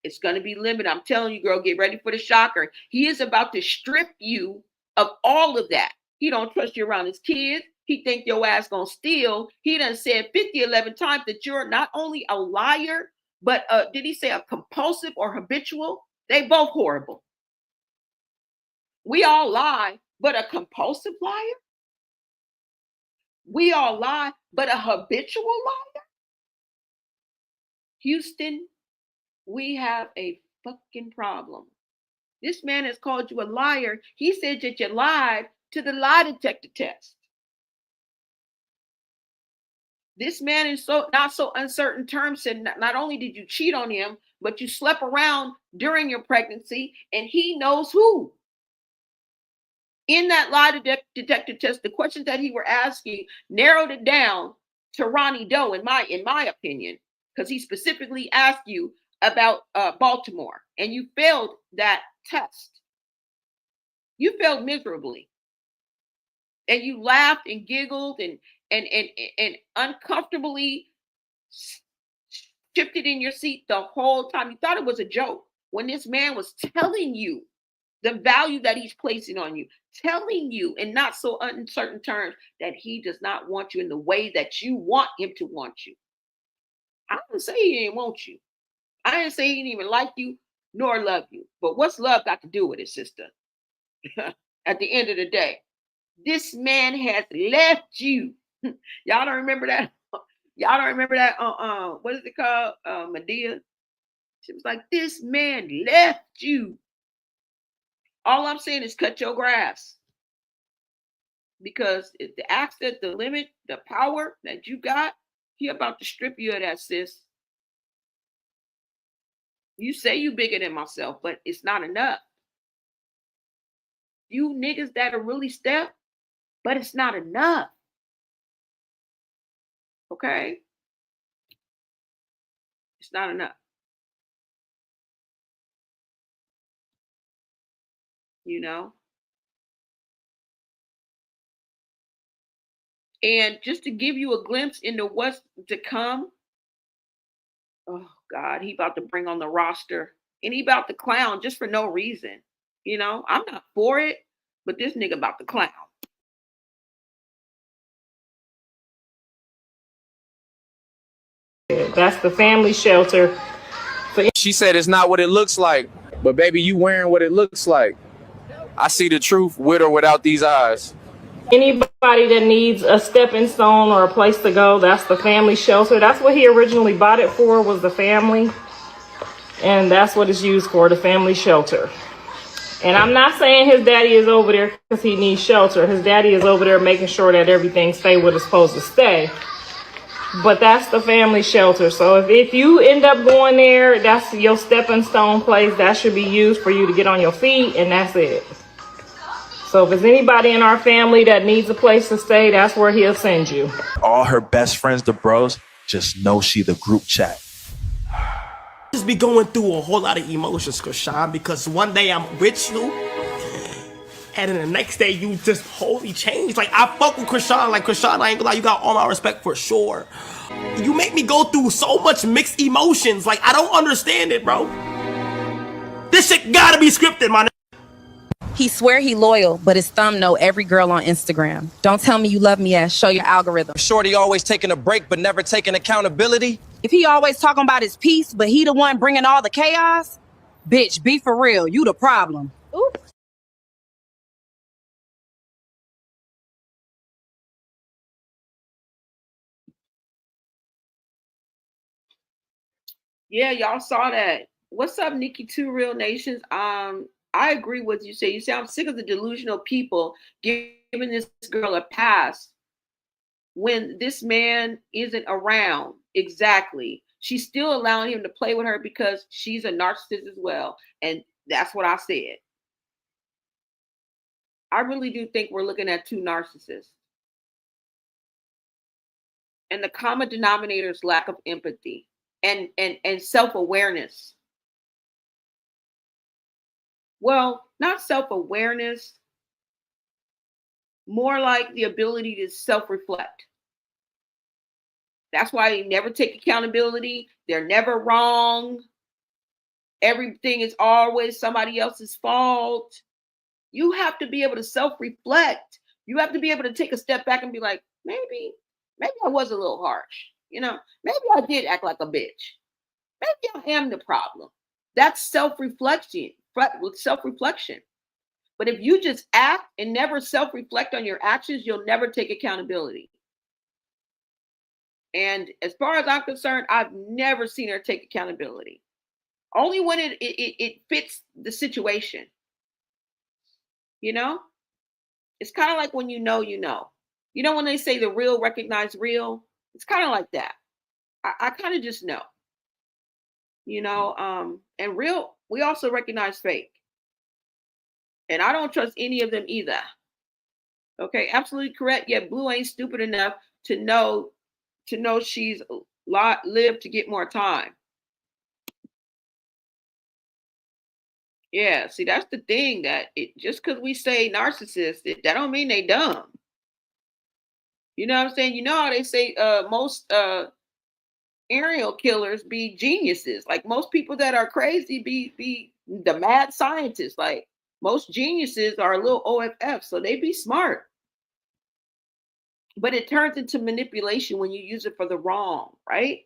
It's going to be limited. I'm telling you, girl, get ready for the shocker. He is about to strip you of all of that. He don't trust you around his kids. He think your ass going to steal. He done said 11 times that you're not only a liar, but did he say a compulsive or habitual? They both horrible. We all lie, but a compulsive liar? We all lie, but a habitual liar? Houston, we have a fucking problem. This man has called you a liar. He said that you lied to the lie detector test. This man in not so uncertain terms said not only did you cheat on him, but you slept around during your pregnancy, and he knows who. In that lie detector test, the questions that he were asking narrowed it down to Ronnie Doe, in my opinion, because he specifically asked you about Baltimore, and you failed that test. You failed miserably, and you laughed and giggled and uncomfortably shifted in your seat the whole time. You thought it was a joke when this man was telling you the value that he's placing on you, telling you in not so uncertain terms that he does not want you in the way that you want him to want you. I didn't say he didn't want you. I didn't say he didn't even like you nor love you. But what's love got to do with it, sister? At the end of the day, this man has left you. Y'all don't remember that? Y'all don't remember that? What is it called? Medea. She was like, this man left you. All I'm saying is cut your grass. Because if the access, the limit, the power that you got, he about to strip you of that, sis. You say you bigger than myself, but it's not enough. You niggas that are really step, but it's not enough. Okay? It's not enough. You know? And just to give you a glimpse into what's to come, oh God, he about to bring on the roster. And he about to clown just for no reason. You know, I'm not for it, but this nigga about to clown. That's the family shelter. She said it's not what it looks like, but baby, you wearing what it looks like. I see the truth with or without these eyes. Anybody that needs a stepping stone or a place to go, that's the family shelter. That's what he originally bought it for, was the family. And that's what it's used for, the family shelter. And I'm not saying his daddy is over there because he needs shelter. His daddy is over there making sure that everything stay where it's supposed to stay. But that's the family shelter. So if you end up going there, that's your stepping stone place. That should be used for you to get on your feet, and that's it. So if there's anybody in our family that needs a place to stay, that's where he'll send you. All her best friends, the bros, just know she the group chat. Just be going through a whole lot of emotions, Chrisean, because one day I'm with you, and then the next day you just wholly change. Like, I fuck with Chrisean. Like, Chrisean, I ain't gonna lie, you got all my respect for sure. You make me go through so much mixed emotions. Like, I don't understand it, bro. This shit gotta be scripted, my nigga. He swear he loyal, but his thumb know every girl on Instagram. Don't tell me you love me ass, show your algorithm. Shorty always taking a break, but never taking accountability. If he always talking about his peace, but he the one bringing all the chaos, bitch, be for real, you the problem. Ooh. Yeah, y'all saw that. What's up, Nikki Two Real Nations? I agree with you. Say you say I'm sick of the delusional people giving this girl a pass when this man isn't around. Exactly. She's still allowing him to play with her because she's a narcissist as well. And that's what I said. I really do think we're looking at two narcissists. And the common denominator is lack of empathy and self-awareness. Well, not self-awareness, more like the ability to self-reflect. That's why they never take accountability. They're never wrong. Everything is always somebody else's fault. You have to be able to self-reflect. You have to be able to take a step back and be like, maybe I was a little harsh. Maybe I did act like a bitch. Maybe I am the problem. That's self-reflection. Self-reflection. But if you just act and never self-reflect on your actions, you'll never take accountability. And as far as I'm concerned, I've never seen her take accountability. Only when it fits the situation. It's kind of like when you know, when they say the real recognize real, it's kind of like that. I kind of just know, and real, we also recognize fake. And I don't trust any of them either. Okay, absolutely correct. Yet Blue ain't stupid enough to know she's lived to get more time. Yeah, see, that's the thing, that just because we say narcissist, that don't mean they dumb. You know what I'm saying? You know how they say most serial killers be geniuses. Like most people that are crazy be the mad scientists. Like most geniuses are a little OFF, so they be smart. But it turns into manipulation when you use it for the wrong, right?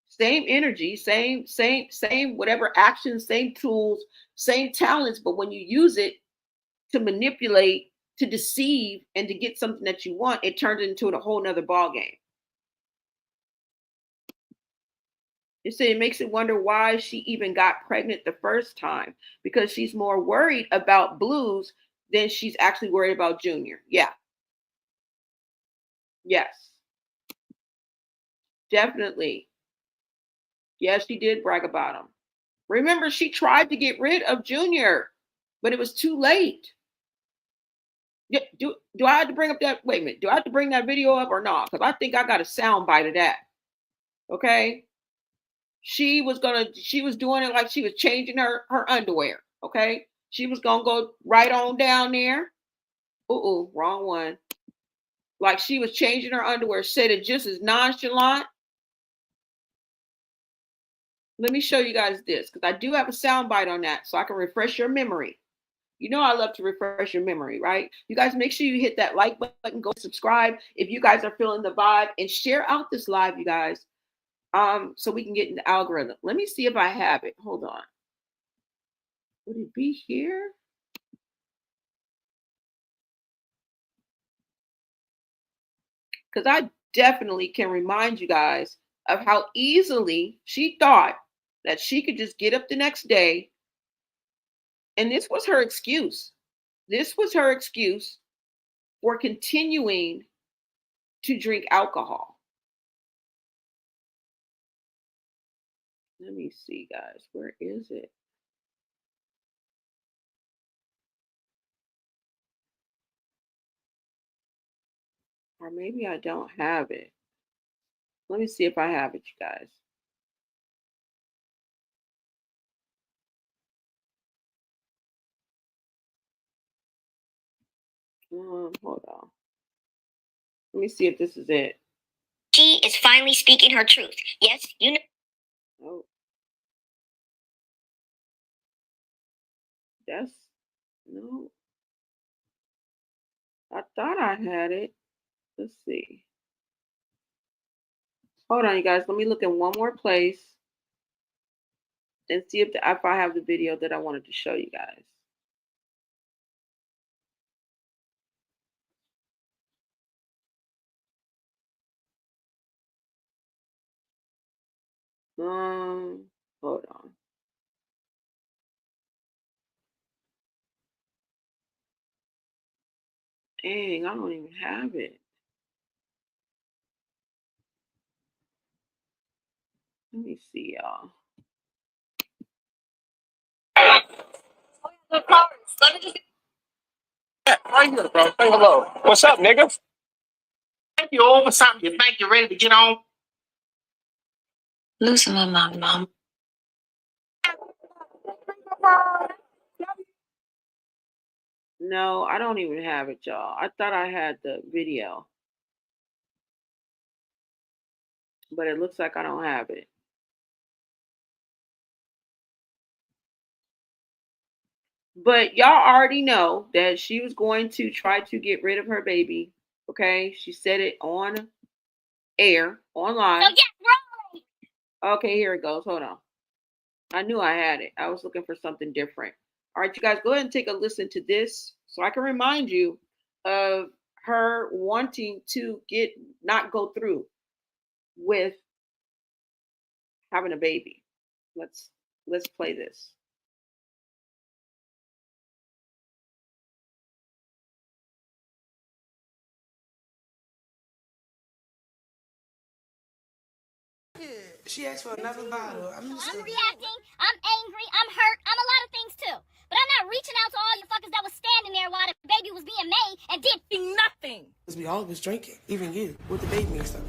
Same energy, same whatever actions, same tools, same talents, but when you use it to manipulate, to deceive, and to get something that you want, it turns into a whole nother ball game. It said it makes it wonder why she even got pregnant the first time, because she's more worried about Blues than she's actually worried about Junior. Yeah. Yes. Definitely. Yes, she did brag about him. Remember, she tried to get rid of Junior, but it was too late. Do I have to bring up that? Wait a minute. Do I have to bring that video up or not? Because I think I got a sound bite of that. Okay. She was doing it like she was changing her underwear. Okay. She was gonna go right on down there. Wrong one. Like she was changing her underwear, said it just as nonchalant. Let me show you guys this, because I do have a sound bite on that, so I can refresh your memory. You know I love to refresh your memory, right? You guys make sure you hit that like button, go subscribe if you guys are feeling the vibe, and share out this live, you guys, so we can get in the algorithm. Let me see if I have it. Hold on. Would it be here? Because I definitely can remind you guys of how easily she thought that she could just get up the next day. And this was her excuse. This was her excuse for continuing to drink alcohol. Let me see, guys. Where is it? Or maybe I don't have it. Let me see if I have it, you guys. Hold on. Let me see if this is it. She is finally speaking her truth. Yes, you know. Oh. No. I thought I had it. Let's see. Hold on, you guys. Let me look in one more place and see if I have the video that I wanted to show you guys. Hold on. Dang, I don't even have it. Let me see, y'all. Right here, bro. Say hello. What's up, nigga? Think you over something? You think you're ready to get on? Losing my mom. No, I don't even have it, y'all. I thought I had the video, but it looks like I don't have it. But y'all already know that she was going to try to get rid of her baby. Okay, she said it on air, online. Okay, here it goes. Hold on. I knew I had it. I was looking for something different. All right, you guys, go ahead and take a listen to this so I can remind you of her wanting to not go through with having a baby. Let's play this. She asked for another bottle. I'm reacting, I'm angry, I'm hurt, I'm a lot of things too. But I'm not reaching out to all you fuckers that was standing there while the baby was being made and did nothing. Because we all was drinking, even you, with the baby and stuff.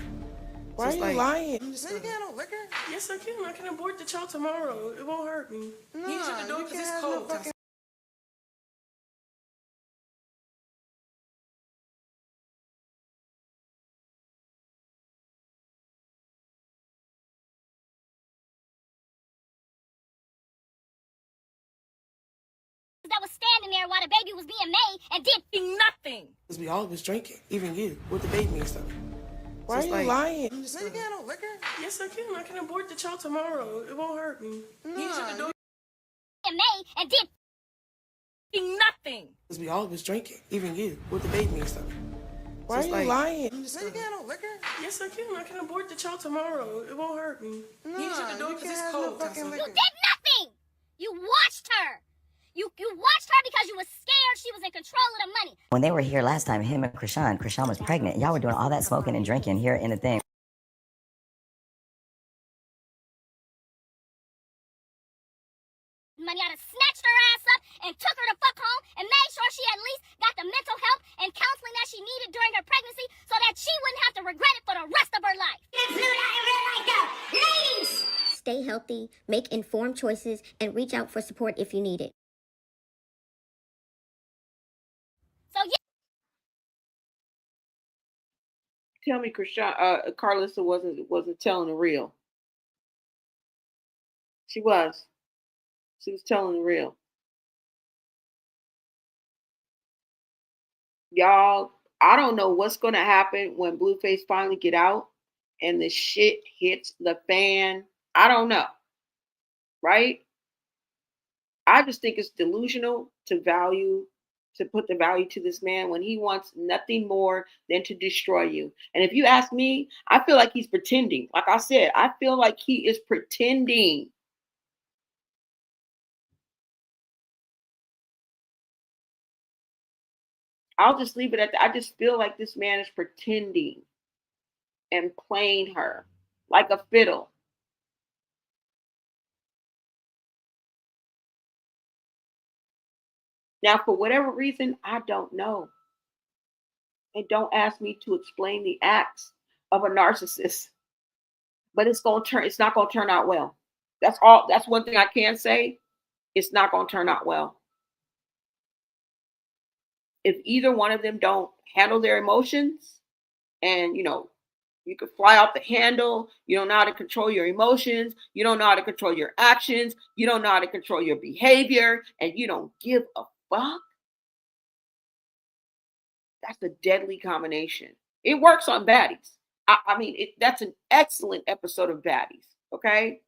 Why are you lying? I'm just Nigga, no liquor? Yes, I can. I can abort the child tomorrow. It won't hurt me. Nah, He shut the door because it's cold. That was standing there while the baby was being made and did nothing. Because we all was drinking, even you, with the baby and stuff. Why are you lying? I'm just Nigga, no liquor? Yes, I can. I can abort the child tomorrow. It won't hurt me. He shut the door. Being made and did nothing. Because we all was drinking, even you, with the baby and stuff. Why are you lying? I'm just Nigga, no liquor? Yes, I can. I can abort the child tomorrow. It won't hurt me. He shut the door because it's cold. You did nothing. You watched her. You watched her because you were scared she was in control of the money. When they were here last time, him and Chrisean was pregnant. Y'all were doing all that smoking and drinking here in the thing. Money, I'd have snatched her ass up and took her the fuck home and made sure she at least got the mental help and counseling that she needed during her pregnancy so that she wouldn't have to regret it for the rest of her life. Ladies! Stay healthy, make informed choices, and reach out for support if you need it. So yeah. Tell me, Karlissa wasn't telling the real. She was. She was telling the real. Y'all, I don't know what's going to happen when Blueface finally get out and the shit hits the fan. I don't know. Right? I just think it's delusional to put the value to this man when he wants nothing more than to destroy you. And if you ask me, I feel like he's pretending. Like I said, I feel like he is pretending. I'll just leave it at that. I just feel like this man is pretending and playing her like a fiddle. Now, for whatever reason, I don't know. And don't ask me to explain the acts of a narcissist. But it's not gonna turn out well. That's all. That's one thing I can say. It's not gonna turn out well. If either one of them don't handle their emotions, and you could fly off the handle, you don't know how to control your emotions, you don't know how to control your actions, you don't know how to control your behavior, and you don't give a fuck, that's a deadly combination. It works on baddies. I mean, that's an excellent episode of Baddies, okay?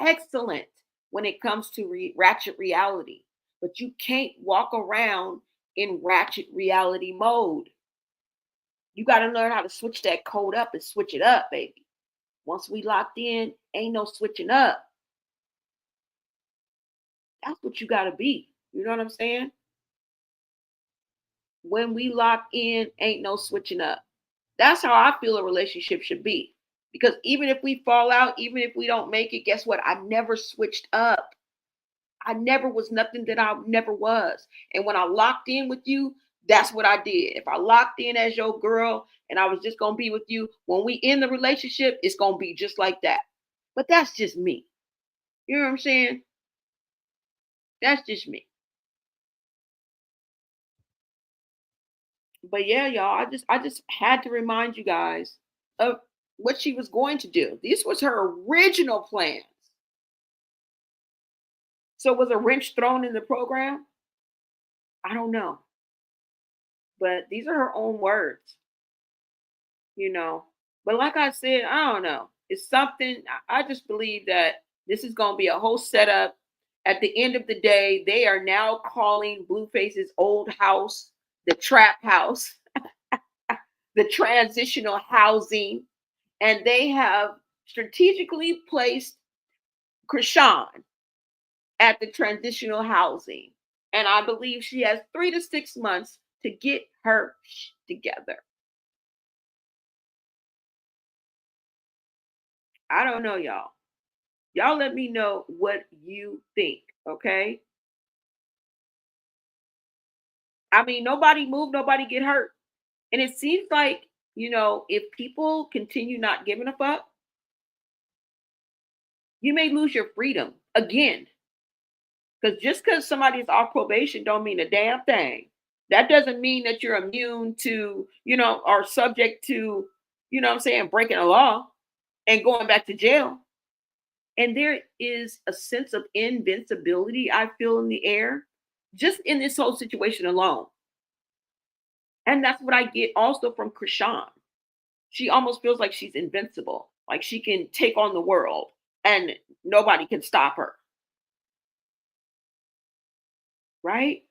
Excellent when it comes to ratchet reality. But you can't walk around in ratchet reality mode. You got to learn how to switch that code up and switch it up, baby. Once we locked in, ain't no switching up. That's what you got to be. You know what I'm saying? When we lock in, ain't no switching up. That's how I feel a relationship should be. Because even if we fall out, even if we don't make it, guess what? I never switched up. I never was nothing that I never was. And when I locked in with you, that's what I did. If I locked in as your girl and I was just going to be with you, when we in the relationship, it's going to be just like that. But that's just me. You know what I'm saying? That's just me. But yeah, y'all, I just had to remind you guys of what she was going to do. This was her original plans. So was a wrench thrown in the program? I don't know. But these are her own words, you know. But like I said, I don't know. It's something I just believe that this is going to be a whole setup. At the end of the day, they are now calling Blueface's old house the trap house, the transitional housing, and they have strategically placed Chrisean at the transitional housing. And I believe she has 3 to 6 months to get her together. I don't know, y'all. Y'all let me know what you think, okay? I mean, nobody moved, nobody get hurt. And it seems like, if people continue not giving a fuck, you may lose your freedom again. Because just because somebody's off probation don't mean a damn thing. That doesn't mean that you're immune to, or subject to, what I'm saying, breaking a law and going back to jail. And there is a sense of invincibility I feel in the air just in this whole situation alone. And that's what I get also from Chrisean. She almost feels like she's invincible, like she can take on the world and nobody can stop her. Right?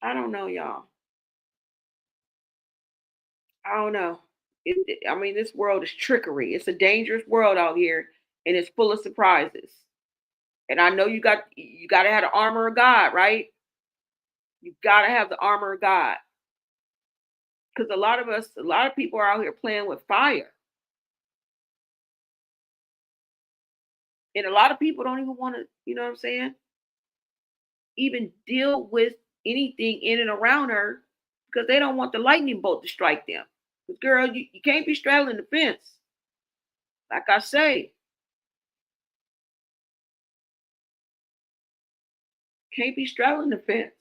I don't know, y'all. I don't know. I mean, this world is trickery. It's a dangerous world out here, and it's full of surprises. And I know you got to have the armor of God, right? You got to have the armor of God, because a lot of people are out here playing with fire, and a lot of people don't even want to, you know what I'm saying, even deal with anything in and around her because they don't want the lightning bolt to strike them. Because girl, you can't be straddling the fence. Like I say, can't be straddling the fence.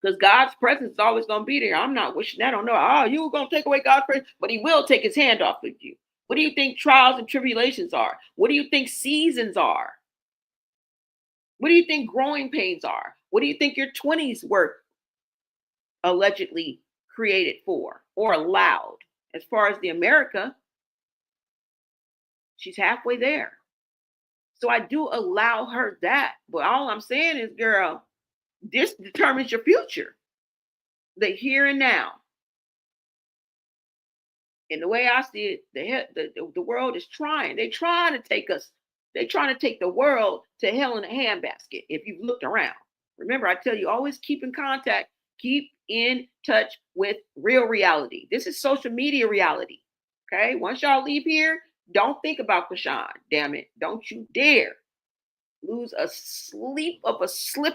Because God's presence is always going to be there. I'm not wishing that on no. Oh, you were going to take away God's presence, but He will take His hand off of you. What do you think trials and tribulations are? What do you think seasons are? What do you think growing pains are? What do you think your 20s were allegedly created for or allowed? As far as the America, she's halfway there. So I do allow her that. But all I'm saying is, girl, this determines your future. The here and now. And the way I see it, the world is trying. They're trying to take us. They're trying to take the world to hell in a handbasket. If you've looked around, remember I tell you, always keep in contact, keep in touch with real reality. This is social media reality. Okay, once y'all leave here, don't think about Chrisean. Damn it, don't you dare lose a slip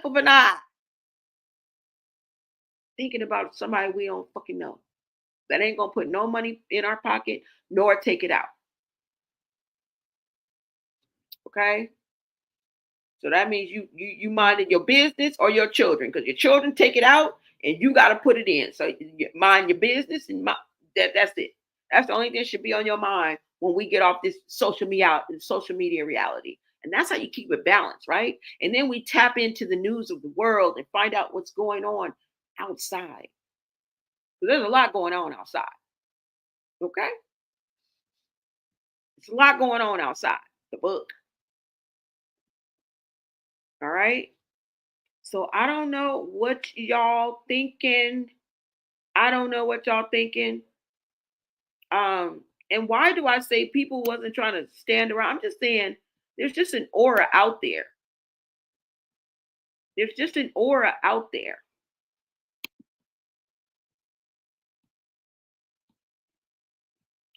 of an eye thinking about somebody we don't fucking know. That ain't gonna put no money in our pocket nor take it out. Okay? So that means you minded your business or your children, because your children take it out and you got to put it in. So you mind your business and that's it. That's the only thing that should be on your mind when we get off this social media reality. And that's how you keep it balanced, right? And then we tap into the news of the world and find out what's going on outside. So there's a lot going on outside. Okay? It's a lot going on outside the book. All right. So I don't know what y'all thinking. I don't know what y'all thinking. And why do I say people wasn't trying to stand around? I'm just saying there's just an aura out there. There's just an aura out there.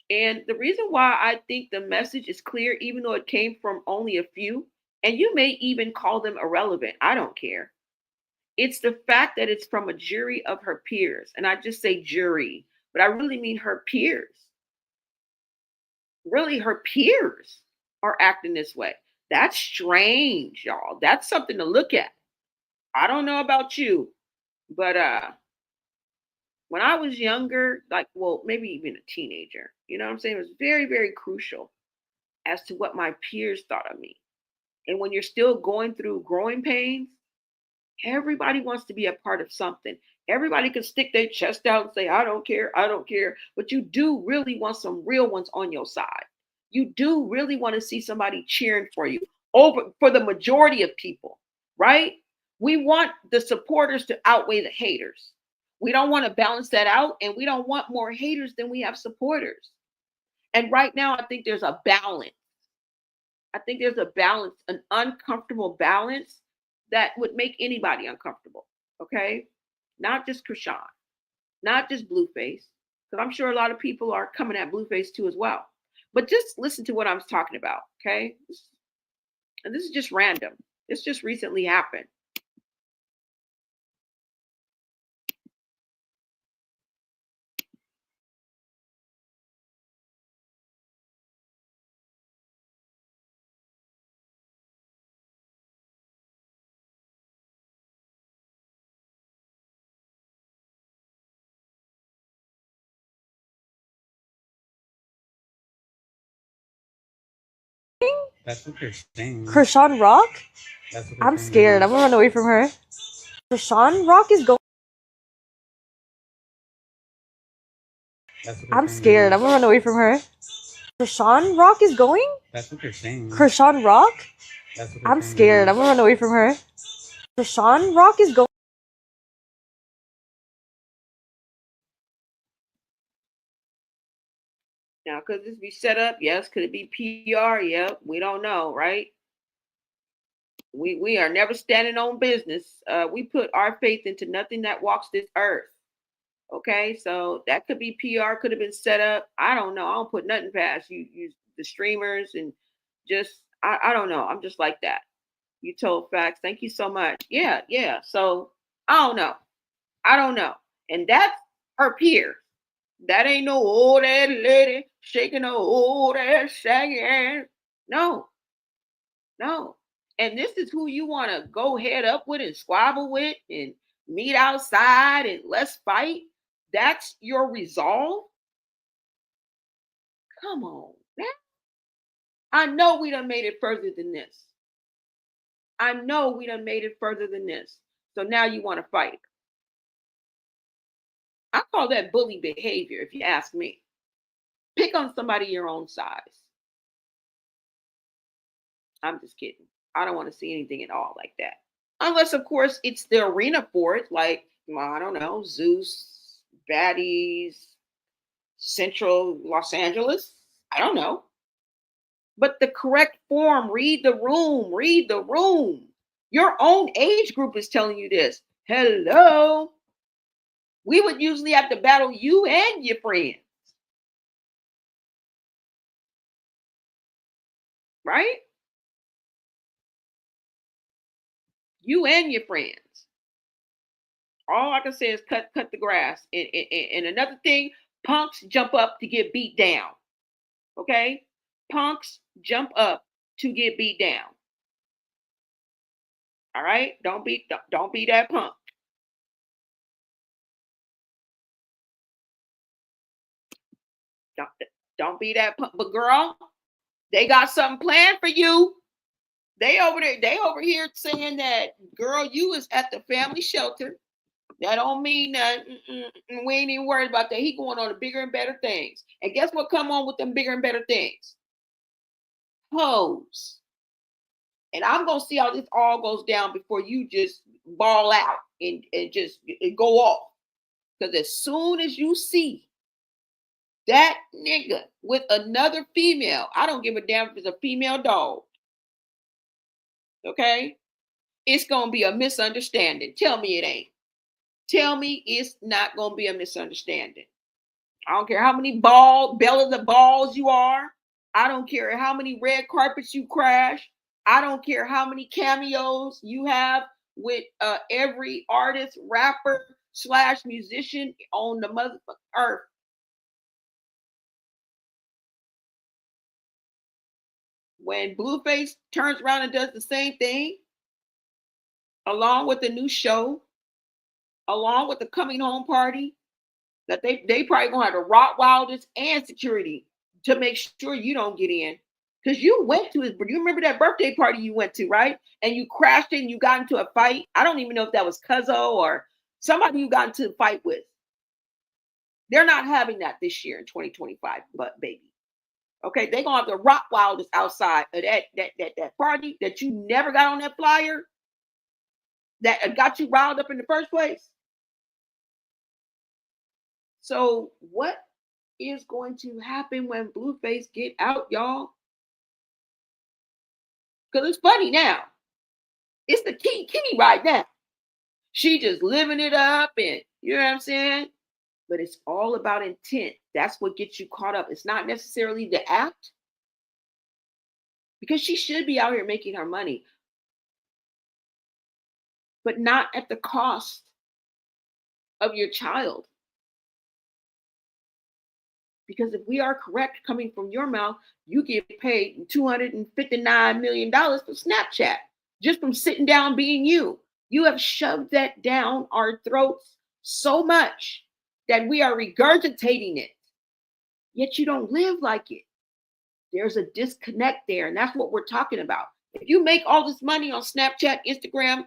And the reason why I think the message is clear, even though it came from only a few, and you may even call them irrelevant, I don't care. It's the fact that it's from a jury of her peers. And I just say jury, but I really mean her peers. Really, her peers are acting this way. That's strange, y'all. That's something to look at. I don't know about you, but when I was younger, like, well, maybe even a teenager, you know what I'm saying? It was very, very crucial as to what my peers thought of me. And when you're still going through growing pains, everybody wants to be a part of something. Everybody can stick their chest out and say, I don't care, I don't care. But you do really want some real ones on your side. You do really want to see somebody cheering for you over for the majority of people, right? We want the supporters to outweigh the haters. We don't want to balance that out, and we don't want more haters than we have supporters. And right now, I think there's a balance. I think there's a balance, an uncomfortable balance that would make anybody uncomfortable. Okay. Not just Chrisean, not just Blueface, because I'm sure a lot of people are coming at Blueface too as well. But just listen to what I'm talking about. Okay. And this is just random. This just recently happened. That's what they're saying. Chrisean Rock? That's what I'm scared. I'm gonna run away from her. Chrisean Rock is going. I'm scared. I'm gonna run away from her. Chrisean Rock is going? That's what they're saying. Chrisean Rock? I'm scared. I'm gonna run away from her. Chrisean Rock is going. Now, could this be set up? Yes. Could it be PR? Yep. We don't know, right? We are never standing on business. We put our faith into nothing that walks this earth. Okay, so that could be PR, could have been set up. I don't know. I don't put nothing past you, the streamers, and just I don't know. I'm just like that. You told facts. Thank you so much. Yeah, yeah. So I don't know. I don't know. And that's her peer. That ain't no old ass lady shaking her old ass shaggy ass. No, no. And this is who you want to go head up with and squabble with and meet outside and let's fight. That's your resolve? Come on, man. I know we done made it further than this. I know we done made it further than this. So now you want to fight. I call that bully behavior, if you ask me. Pick on somebody your own size. I'm just kidding. I don't want to see anything at all like that. Unless, of course, it's the arena for it, like, I don't know, Zeus, Baddies, Central Los Angeles. I don't know. But the correct form, read the room, read the room. Your own age group is telling you this. Hello. We would usually have to battle you and your friends. Right? You and your friends. All I can say is cut the grass. And another thing, punks jump up to get beat down. Okay? Punks jump up to get beat down. All right? Don't be that punk. Don't be that punk. But girl, they got something planned for you. They over here saying that, girl, you is at the family shelter. That don't mean that we ain't even worried about that. He going on to bigger and better things. And guess what come on with them bigger and better things? Hoes. And I'm going to see how this all goes down before you just ball out and just go off. Because as soon as you see that nigga with another female, I don't give a damn if it's a female dog, okay? It's going to be a misunderstanding. Tell me it ain't. Tell me it's not going to be a misunderstanding. I don't care how many bellies of balls you are. I don't care how many red carpets you crash. I don't care how many cameos you have with every artist, rapper, / musician on the motherfucking earth. When Blueface turns around and does the same thing, along with the new show, along with the coming home party, that they probably gonna have the Rottweilers and security to make sure you don't get in. Because you went to you remember that birthday party you went to, right? And you crashed it and you got into a fight. I don't even know if that was Cuzzo or somebody you got into a fight with. They're not having that this year in 2025, but baby. Okay, they're gonna have the Rottweilers outside of that party that you never got on that flyer that got you riled up in the first place. So what is going to happen when Blueface get out, y'all? Because it's funny now. It's the Kitty right now. She just living it up, and you know what I'm saying? But it's all about intent. That's what gets you caught up. It's not necessarily the act. Because she should be out here making her money. But not at the cost of your child. Because if we are correct coming from your mouth, you get paid $259 million for Snapchat just from sitting down being you. You have shoved that down our throats so much that we are regurgitating it. Yet you don't live like it. There's a disconnect there, and that's what we're talking about. If you make all this money on Snapchat, Instagram,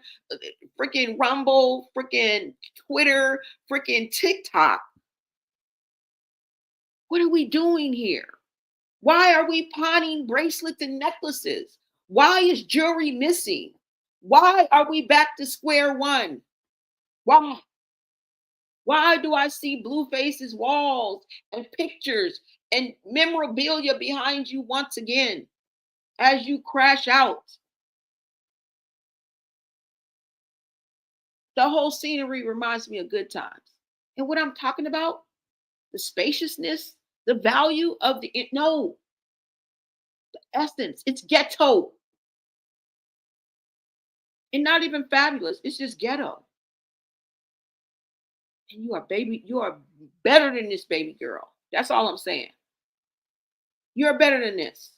freaking Rumble, freaking Twitter, freaking TikTok, what are we doing here? Why are we pawning bracelets and necklaces? Why is jewelry missing? Why are we back to square one? Why? Why do I see Blueface's walls and pictures and memorabilia behind you once again as you crash out? The whole scenery reminds me of good times. And what I'm talking about, the spaciousness, the value of the essence, it's ghetto. And not even fabulous, it's just ghetto. And you are better than this, baby girl. That's all I'm saying. You're better than this.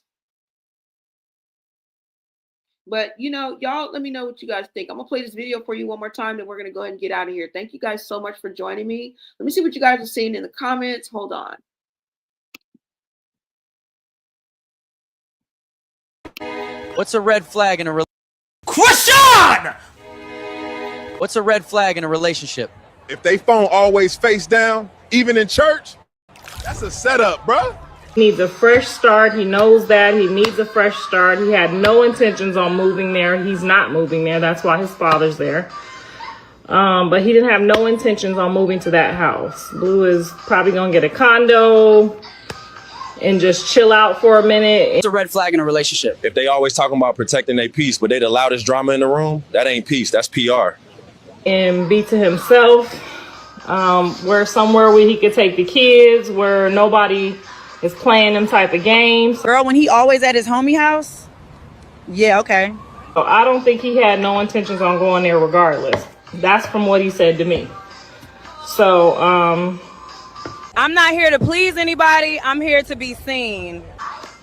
But, y'all, let me know what you guys think. I'm going to play this video for you one more time, then we're going to go ahead and get out of here. Thank you guys so much for joining me. Let me see what you guys are saying in the comments. Hold on. What's a red flag in a relationship? Chrisean! What's a red flag in a relationship? If they phone always face down, even in church, that's a setup, bruh. He needs a fresh start. He knows that. He needs a fresh start. He had no intentions on moving there. He's not moving there. That's why his father's there. But he didn't have no intentions on moving to that house. Blue is probably going to get a condo and just chill out for a minute. It's a red flag in a relationship. If they always talking about protecting their peace, but they the loudest drama in the room, that ain't peace, that's PR. And be to himself, where somewhere where he could take the kids, where nobody is playing them type of games. Girl, when he always at his homie house? Yeah, okay. So I don't think he had no intentions on going there regardless. That's from what he said to me. So, I'm not here to please anybody. I'm here to be seen.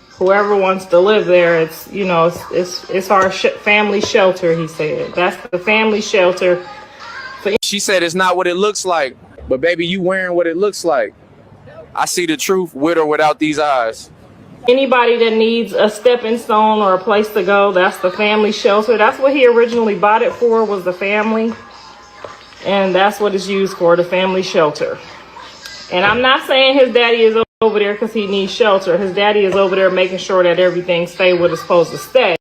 Whoever wants to live there, it's our family shelter, he said. That's the family shelter. She said it's not what it looks like, but baby, you wearing what it looks like. I see the truth with or without these eyes. Anybody that needs a stepping stone or a place to go, that's the family shelter. That's what he originally bought it for, was the family. And that's what it's used for, the family shelter. And I'm not saying his daddy is over there because he needs shelter. His daddy is over there making sure that everything stay where it's supposed to stay.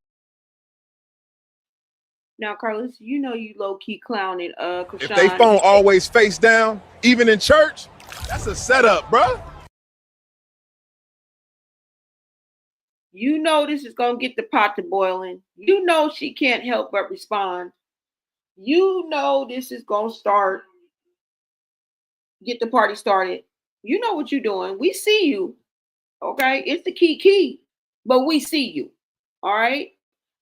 Now, Carlos, you know you low key clowning If they Chrisean. phone always face down, even in church, that's a setup, bruh. You know this is gonna get the pot to boiling. You know she can't help but respond. You know this is gonna get the party started. You know what you're doing. We see you. Okay, it's the key, but we see you. All right.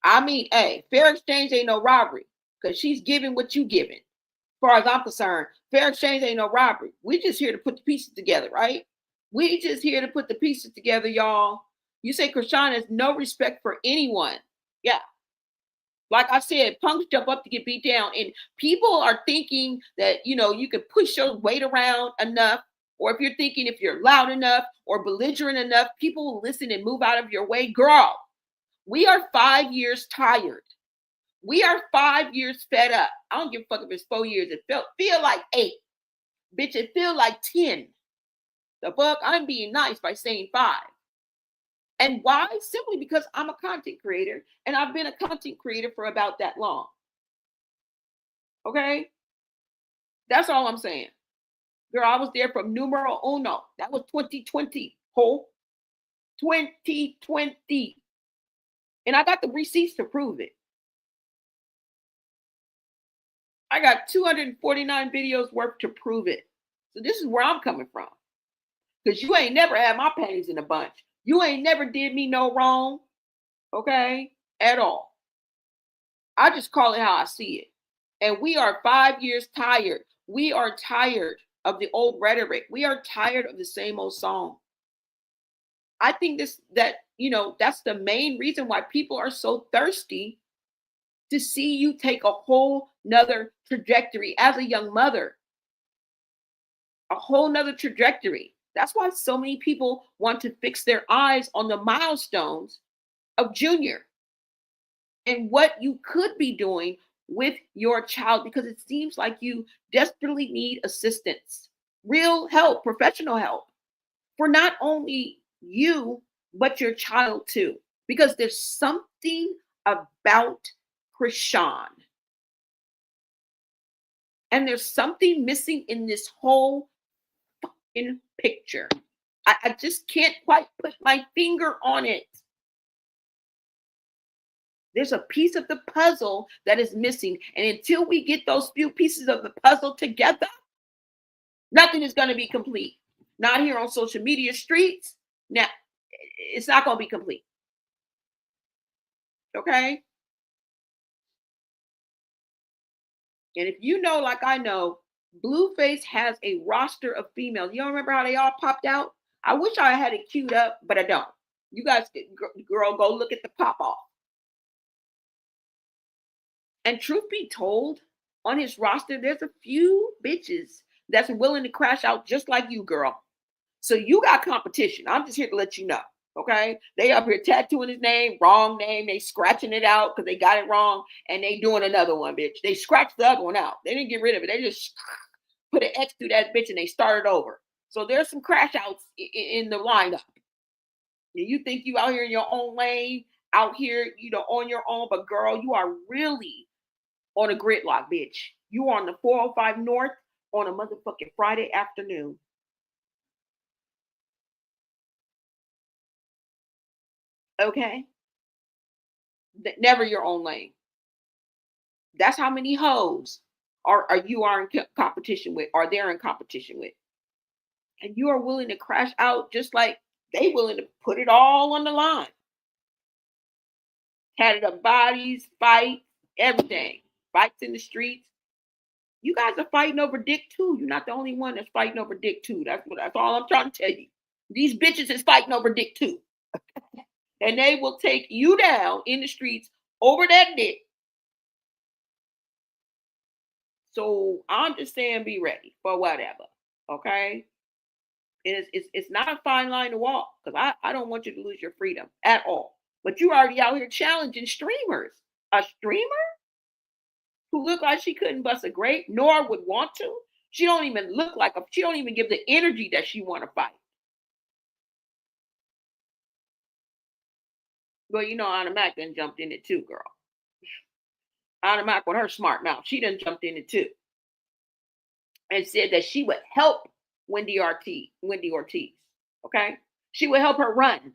I mean, hey, fair exchange ain't no robbery because she's giving what you giving. As far as I'm concerned, fair exchange ain't no robbery. We just here to put the pieces together, right? We just here to put the pieces together, y'all. You say Chrisean has no respect for anyone. Yeah. Like I said, punks jump up to get beat down. And people are thinking that, you can push your weight around enough. Or if you're thinking if you're loud enough or belligerent enough, people will listen and move out of your way. Girl, we are 5 years tired. We are 5 years fed up. I don't give a fuck if it's 4 years. It feel like 8. Bitch, it feel like 10. The fuck? I'm being nice by saying 5. And why? Simply because I'm a content creator and I've been a content creator for about that long. Okay? That's all I'm saying. Girl, I was there from numero uno. That was 2020. Ho. 2020. And I got the receipts to prove it. I got 249 videos worth to prove it. So this is where I'm coming from. Because you ain't never had my panties in a bunch. You ain't never did me no wrong. Okay? At all. I just call it how I see it. And we are 5 years tired. We are tired of the old rhetoric. We are tired of the same old song. I think that's the main reason why people are so thirsty to see you take a whole nother trajectory as a young mother. A whole nother trajectory. That's why so many people want to fix their eyes on the milestones of Junior and what you could be doing with your child, because it seems like you desperately need assistance, real help, professional help for not only you, but your child too. Because there's something about Chrisean. And there's something missing in this whole fucking picture. I just can't quite put my finger on it. There's a piece of the puzzle that is missing. And until we get those few pieces of the puzzle together, nothing is going to be complete. Not here on social media streets. Now, it's not going to be complete. Okay? And if you know, like I know, Blueface has a roster of females. You don't remember how they all popped out? I wish I had it queued up, but I don't. You guys, girl, go look at the pop off. And truth be told, on his roster, there's a few bitches that's willing to crash out just like you, girl. So you got competition. I'm just here to let you know. Okay? They up here tattooing his name, wrong name. They scratching it out because they got it wrong. And they doing another one, bitch. They scratched the other one out. They didn't get rid of it. They just put an X through that bitch and they started over. So there's some crash outs in the lineup. You think you out here in your own lane, out here, on your own. But girl, you are really on a gridlock, bitch. You are on the 405 North on a motherfucking Friday afternoon. Okay? Never your own lane. That's how many hoes are you in competition with, or they're in competition with. And you are willing to crash out just like they willing to put it all on the line. Tatted up bodies, fight, everything. Fights in the streets. You guys are fighting over dick too. You're not the only one that's fighting over dick too. That's all I'm trying to tell you. These bitches is fighting over dick too. And they will take you down in the streets over that dick. So I'm just saying, be ready for whatever. Okay? It's not a fine line to walk, because I don't want you to lose your freedom at all. But you're already out here challenging streamers. A streamer who looked like she couldn't bust a grape, nor would want to. She don't even look like she don't even give the energy that she want to fight. Well, Anna Mac then jumped in it too, girl. out of Mac with her smart mouth. She done jumped in it too. And said that she would help Wendy Ortiz. Okay? She would help her run.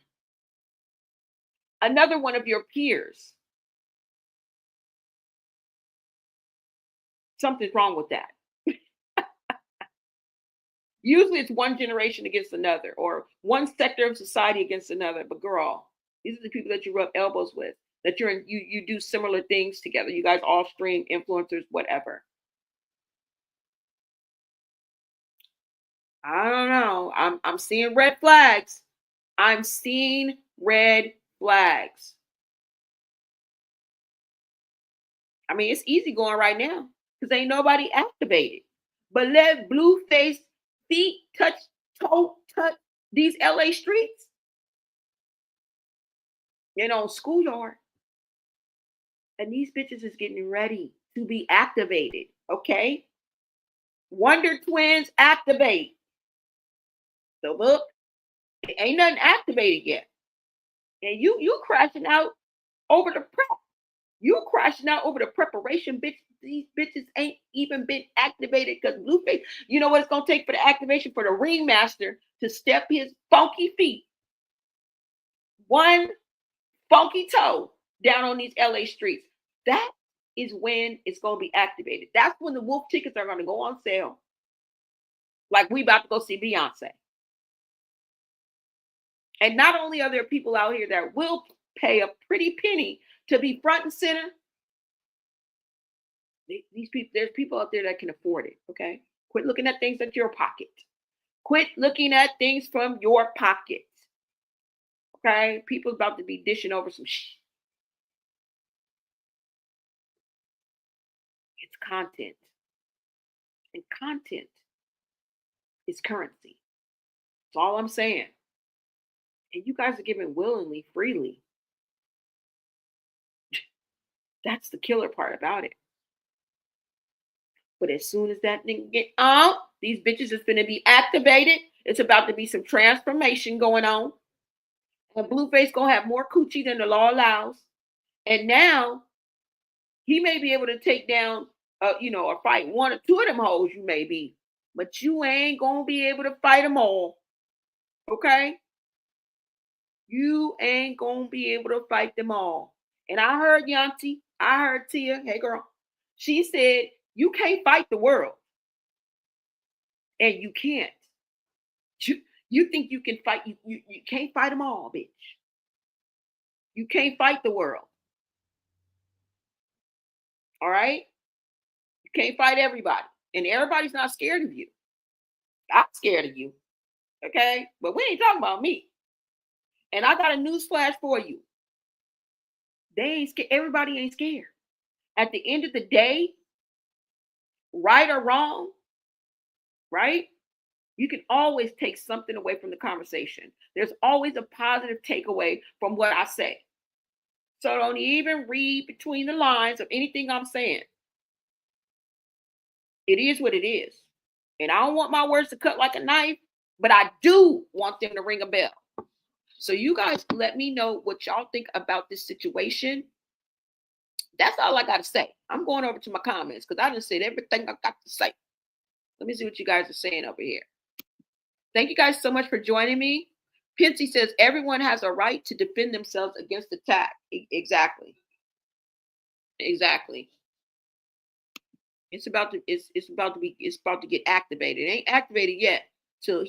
Another one of your peers. Something's wrong with that. Usually it's one generation against another or one sector of society against another. But girl, these are the people that you rub elbows with, that you do similar things together. You guys all stream influencers, whatever. I don't know. I'm seeing red flags. I'm seeing red flags. I mean, it's easy going right now because ain't nobody activated. But let Blueface feet touch these LA streets. On schoolyard. And these bitches is getting ready to be activated. Okay? Wonder Twins activate. So look, it ain't nothing activated yet. And you crashing out over the prep. You crashing out over the preparation, bitch. These bitches ain't even been activated because Blueface, you know what it's going to take for the activation? For the ringmaster to step his funky feet, one funky toe down on these LA streets. That is when it's going to be activated. That's when the wolf tickets are going to go on sale. Like we about to go see Beyonce. And not only are there people out here that will pay a pretty penny to be front and center, these people, there's people out there that can afford it. Okay, quit looking at things at your pocket. Quit looking at things from your pocket. Okay, people about to be dishing over some shit. It's content, and content is currency. That's all I'm saying. And you guys are giving willingly, freely. That's the killer part about it. But as soon as that thing get out, these bitches is finna be activated. It's about to be some transformation going on. And Blueface gonna have more coochie than the law allows. And now he may be able to take down, or fight one or two of them hoes. You may be, but you ain't gonna be able to fight them all. Okay? You ain't gonna be able to fight them all. And I heard Yanti, I heard Tia, hey girl, she said, you can't fight the world. And you can't. You think you can fight, you can't fight them all, bitch. You can't fight the world. All right? You can't fight everybody. And everybody's not scared of you. I'm scared of you. Okay? But we ain't talking about me. And I got a news flash for you. They ain't scared. Everybody ain't scared. At the end of the day, right or wrong, right? You can always take something away from the conversation. There's always a positive takeaway from what I say. So don't even read between the lines of anything I'm saying. It is what it is. And I don't want my words to cut like a knife, but I do want them to ring a bell. So you guys let me know what y'all think about this situation. That's all I got to say. I'm going over to my comments because I done said everything I got to say. Let me see what you guys are saying over here. Thank you guys so much for joining me. Pincy says everyone has a right to defend themselves against attack. Exactly. Exactly. It's about to get activated. It ain't activated yet until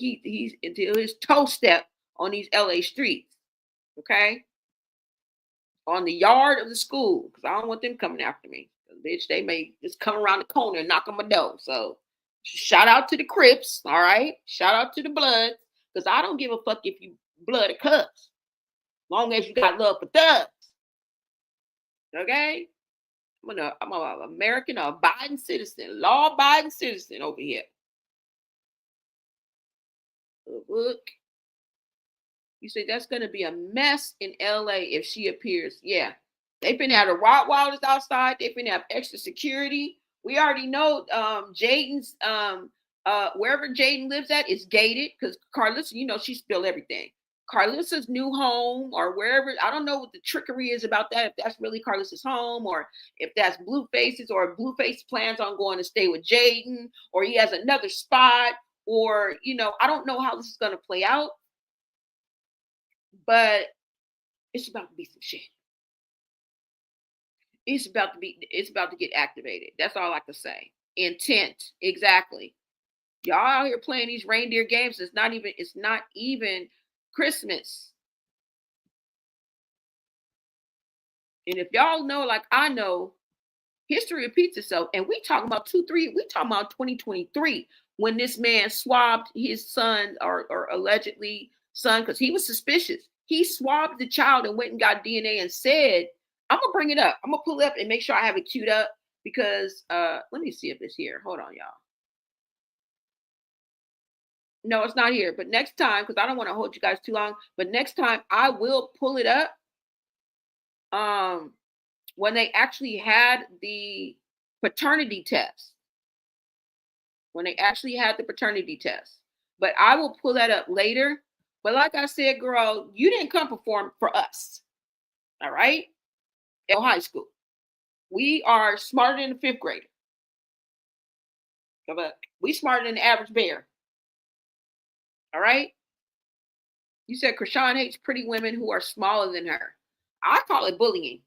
until his toe step on these LA streets. Okay? On the yard of the school. Because I don't want them coming after me. Bitch, they may just come around the corner and knock on my door. So shout out to the Crips, all right? Shout out to the Bloods. Because I don't give a fuck if you blood or cups. Long as you got love for thugs. Okay? I'm an American, a Biden citizen, law-abiding citizen over here. Look. You say that's going to be a mess in LA if she appears. Yeah. They've been having Rottweilers outside. They've been having extra security. We already know Jaden's, wherever Jaden lives at is gated because Karlissa, she spilled everything. Karlissa's new home or wherever. I don't know what the trickery is about that. If that's really Karlissa's home or if that's Blueface's, or Blueface plans on going to stay with Jaden, or he has another spot, or, you know, I don't know how this is going to play out, but it's about to be some shit. It's about to get activated. That's all I can say. Intent. Exactly. Y'all out here playing these reindeer games. It's not even Christmas. And if y'all know, like I know, history repeats itself. And we talking about 2023 when this man swabbed his son or allegedly son, because he was suspicious. He swabbed the child and went and got DNA and said, I'm gonna bring it up. I'm gonna pull it up and make sure I have it queued up because let me see if it's here. Hold on, y'all. No, it's not here. But next time, because I don't want to hold you guys too long, but next time I will pull it up. When they actually had the paternity test. When they actually had the paternity test. But I will pull that up later. But like I said, girl, you didn't come perform for us. All right? In high school. We are smarter than the fifth grader. We smarter than the average bear. All right? You said Chrisean hates pretty women who are smaller than her. I call it bullying.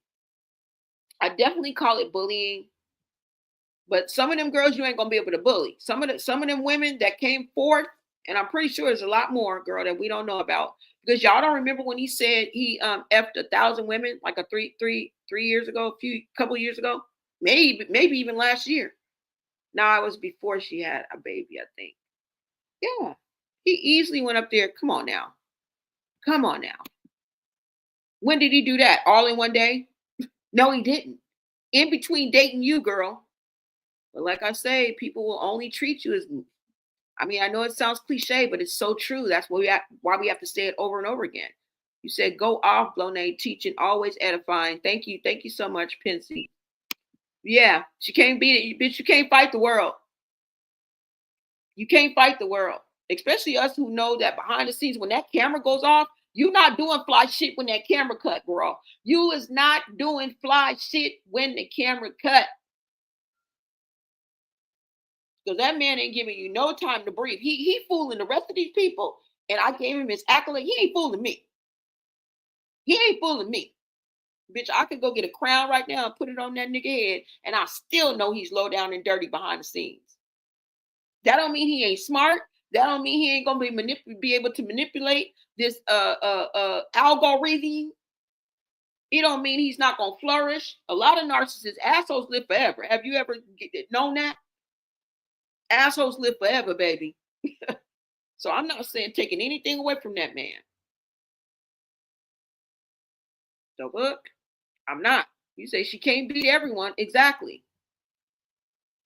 I definitely call it bullying. But some of them girls you ain't gonna be able to bully. Some of them women that came forth, and I'm pretty sure there's a lot more, girl, that we don't know about. Because y'all don't remember when he said he effed 1,000 women like a three years ago, couple years ago, maybe even last year. No, it was before she had a baby, I think. Yeah, he easily went up there. Come on now. When did he do that? All in one day? No, he didn't. In between dating you, girl. But like I say, people will only treat you as, I mean, I know it sounds cliche, but it's so true. That's why we have to say it over and over again. You said, go off, Blonay, teaching, always edifying. Thank you so much, Pensy. Yeah, she can't beat it. Bitch, you can't fight the world. You can't fight the world. Especially us who know that behind the scenes, when that camera goes off, you not doing fly shit when that camera cut, girl. You is not doing fly shit when the camera cut. Because that man ain't giving you no time to breathe. He fooling the rest of these people. And I gave him his accolade. He ain't fooling me. Bitch, I could go get a crown right now and put it on that nigga head. And I still know he's low down and dirty behind the scenes. That don't mean he ain't smart. That don't mean he ain't gonna be able to manipulate this algorithm. It don't mean he's not gonna flourish. A lot of narcissists, assholes live forever. Have you ever known that? Assholes live forever, baby. So I'm not saying taking anything away from that man. So look, I'm not. You say she can't beat everyone. Exactly.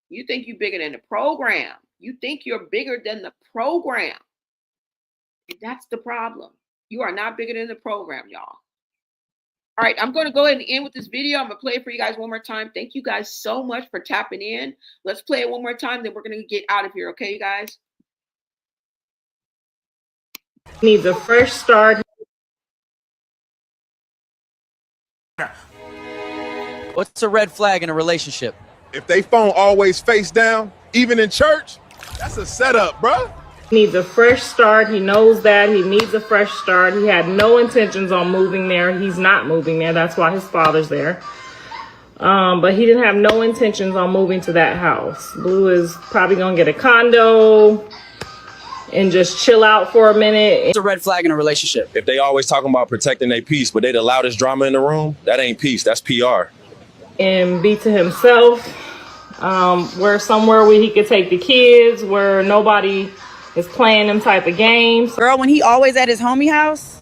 You think you're bigger than the program. You think you're bigger than the program. And that's the problem. You are not bigger than the program, y'all. All right, I'm going to go ahead and end with this video. I'm going to play it for you guys one more time. Thank you guys so much for tapping in. Let's play it one more time, then we're going to get out of here. Okay, you guys? Needs a fresh start. What's a red flag in a relationship? If they phone always face down, even in church, that's a setup, bruh. Needs a fresh start. He knows that. He needs a fresh start. He had no intentions on moving there. He's not moving there. That's why his father's there. But he didn't have no intentions on moving to that house. Blue is probably going to get a condo and just chill out for a minute. It's a red flag in a relationship. If they always talking about protecting their peace, but they the loudest drama in the room, that ain't peace. That's PR. And be to himself. Where somewhere where he could take the kids, where nobody is playing them type of games. Girl, when he always at his homie house?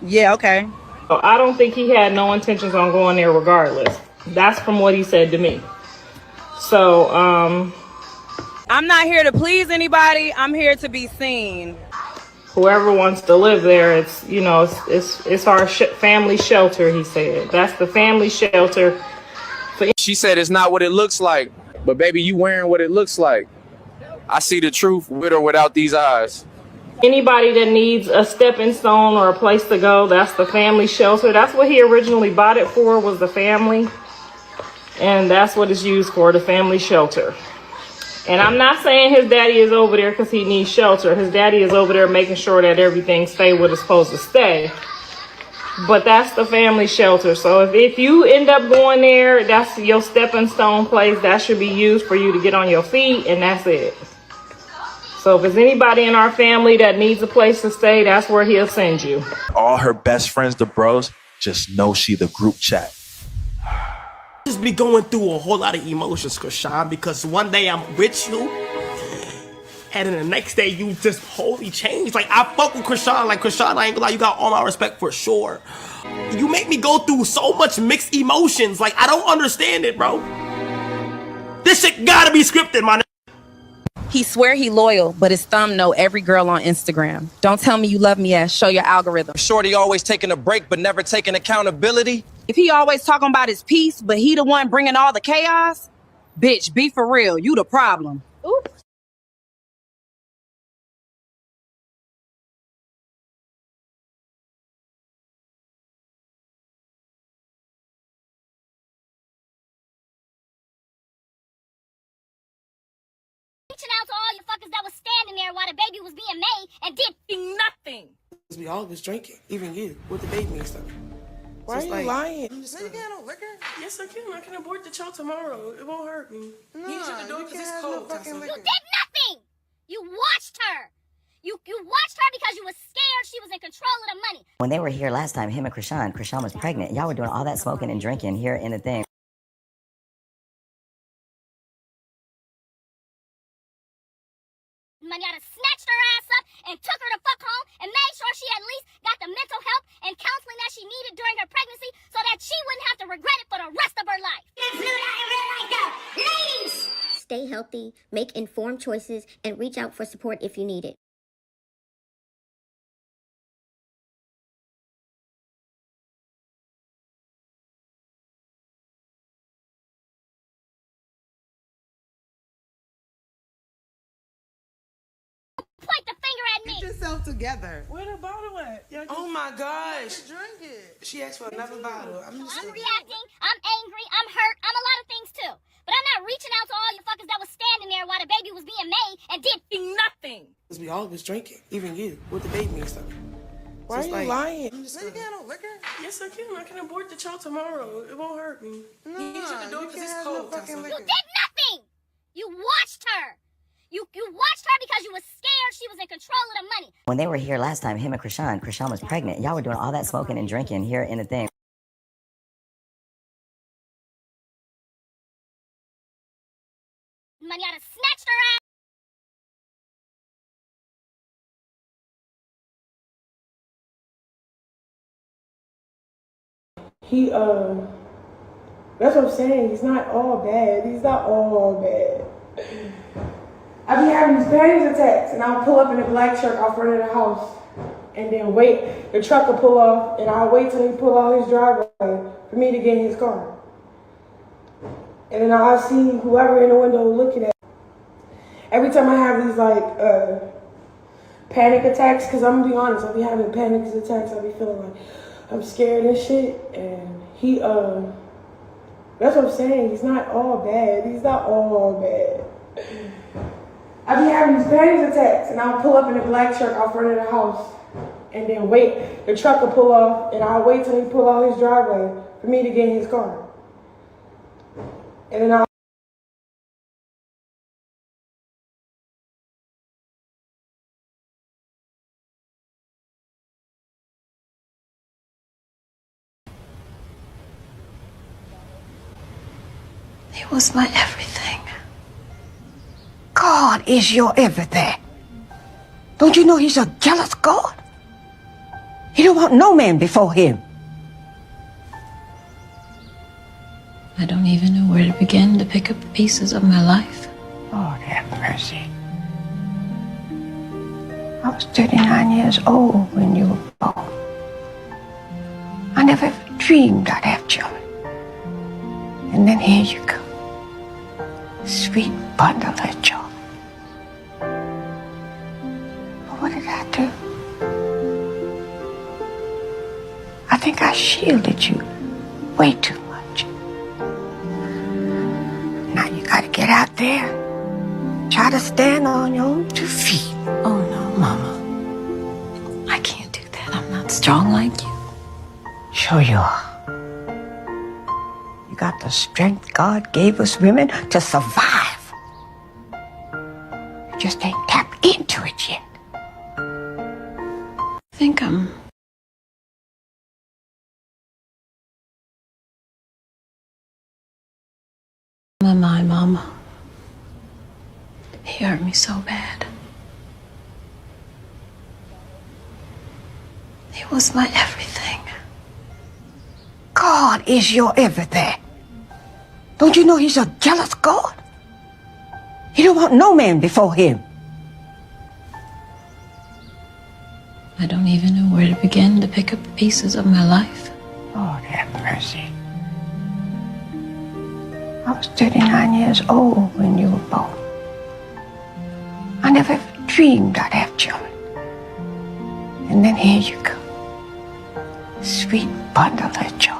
Yeah, okay. So I don't think he had no intentions on going there regardless. That's from what he said to me. So, I'm not here to please anybody. I'm here to be seen. Whoever wants to live there, it's, you know, it's our family shelter, he said. That's the family shelter. She said it's not what it looks like, but baby, you wearing what it looks like. I see the truth with or without these eyes. Anybody that needs a stepping stone or a place to go, that's the family shelter. That's what he originally bought it for, was the family. And that's what it's used for, the family shelter. And I'm not saying his daddy is over there because he needs shelter. His daddy is over there making sure that everything stays where it's supposed to stay. But that's the family shelter. So if you end up going there, that's your stepping stone place. That should be used for you to get on your feet, and that's it. So if there's anybody in our family that needs a place to stay, that's where he'll send you. All her best friends, the bros, just know she the group chat. Just be going through a whole lot of emotions, Chrisean, because one day I'm with you, and then the next day you just wholly change. Like, I fuck with Chrisean. Like, Chrisean, I ain't gonna lie, you got all my respect for sure. You make me go through so much mixed emotions. Like, I don't understand it, bro. This shit gotta be scripted, man. He swear he loyal, but his thumb know every girl on Instagram. Don't tell me you love me ass, show your algorithm. Shorty always taking a break, but never taking accountability. If he always talking about his peace, but he the one bringing all the chaos, bitch, be for real, you the problem. Oops. Reaching out to all you fuckers that was standing there while the baby was being made and did nothing. We all was drinking, even you, with the baby and stuff. Why are you lying? You can't have no liquor? Yes, I can. I can abort the child tomorrow. It won't hurt me. No, you should do it because it's cold. You did nothing. You watched her. You watched her because you was scared she was in control of the money. When they were here last time, him and Chrisean was pregnant. Y'all were doing all that smoking and drinking here in the thing. Manana snatched her ass up and took her the fuck home and made sure she at least got the mental help and counseling that she needed during her pregnancy so that she wouldn't have to regret it for the rest of her life. Ladies! Stay healthy, make informed choices, and reach out for support if you need it. Point the finger at me. Get yourself together. Where the bottle at? Oh my gosh. Drink it. She asked for another bottle. I'm reacting. I'm angry. I'm hurt. I'm a lot of things too. But I'm not reaching out to all you fuckers that was standing there while the baby was being made and did nothing. Because we all was drinking, even you, with the baby and stuff. Why are you lying? You can't have no liquor? Yes, I can. I can abort the child tomorrow. It won't hurt me. No, you should do it because it's cold. You did nothing. You watched her. You watched her because you was scared she was in control of the money. When they were here last time, him and Chrisean was pregnant. Y'all were doing all that smoking and drinking here in the thing. Manana snatched her ass. That's what I'm saying. He's not all bad. He's not all bad. I be having these panic attacks, and I'll pull up in a black truck out front of the house, and then wait. The truck will pull off, and I'll wait till he pull out his driveway for me to get in his car. And then I'll see whoever in the window looking at me. Every time I have these panic attacks, because I'm gonna be honest, I'll be having panic attacks. I'll be feeling like I'm scared and shit. And he, that's what I'm saying. He's not all bad. He's not all bad. I be having these panic attacks, and I'll pull up in a black truck out front of the house, and then wait. The truck will pull off, and I'll wait till he pull out his driveway for me to get in his car. And then I'll He was my everything. God is your everything. Don't you know he's a jealous God? He don't want no man before him. I don't even know where to begin to pick up the pieces of my life. Lord have mercy. I was 39 years old when you were born. I never dreamed I'd have children. And then here you come. Sweet bundle of joy. What did I do? shielded you way too much. Now you gotta get out there. Try to stand on your own 2 feet. Oh no, Mama. I can't do that. I'm not strong like you. Sure you are. You got the strength God gave us women to survive. You just ain't tapped into it yet. I think I'm my mind, Mama. He hurt me so bad. He was my everything. God is your everything. Don't you know he's a jealous God? He don't want no man before him. I don't even know where to begin to pick up the pieces of my life. Lord have mercy. I was 39 years old when you were born. I never dreamed I'd have children. And then here you go. Sweet bundle of joy.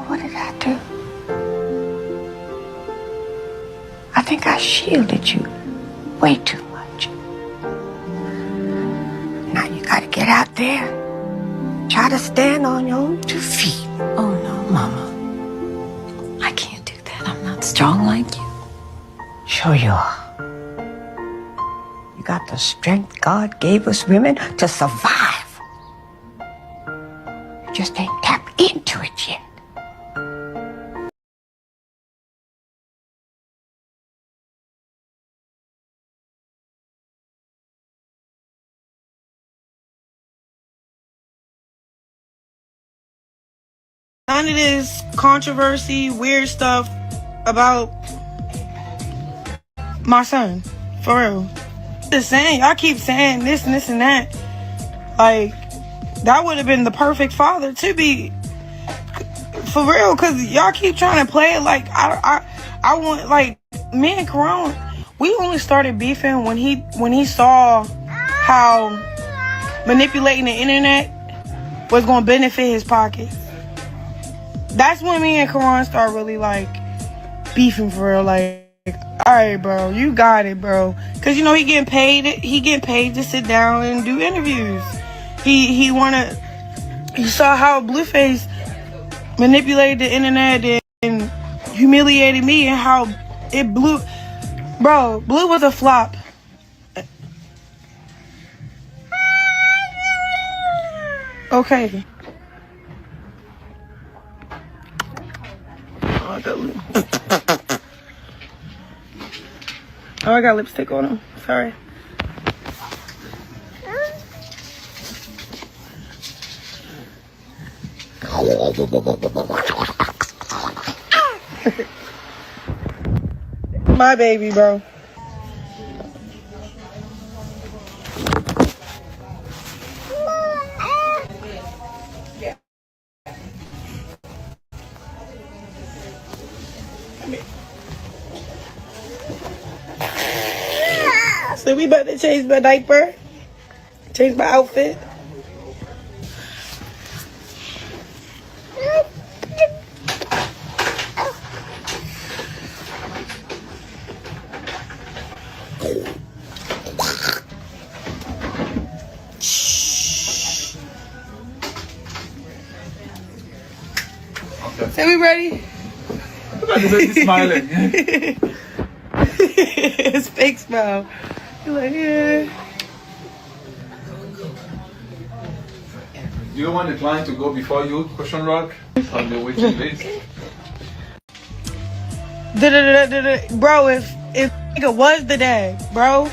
What did I do? I think I shielded you way too much. Now you gotta get out there. Try to stand on your own 2 feet. Oh no, Mama. I can't do that. I'm not strong like you. Sure you are. You got the strength God gave us women to survive. You just ain't tapped into it yet. None of this controversy, weird stuff about my son. For real. Just saying, y'all keep saying this and this and that. Like, that would have been the perfect father to be. For real, because y'all keep trying to play it like I want, like, me and Karan, we only started beefing when he saw how manipulating the internet was going to benefit his pockets. That's when me and Karan start really, like, beefing for real. Like, all right, bro, you got it, bro. Because, you know, he getting paid to sit down and do interviews. He saw how Blueface manipulated the internet and humiliated me, and how it blew. Bro, Blue was a flop. Okay. Oh, I got lipstick on him. Sorry. My baby, bro. So we about to change my diaper, change my outfit. So we ready? Look at the baby smiling. It's fake smile. You're like, yeah. Do you want the client to go before you, Chrisean Rock, on the waiting list? Bro, if nigga was the dad, bro,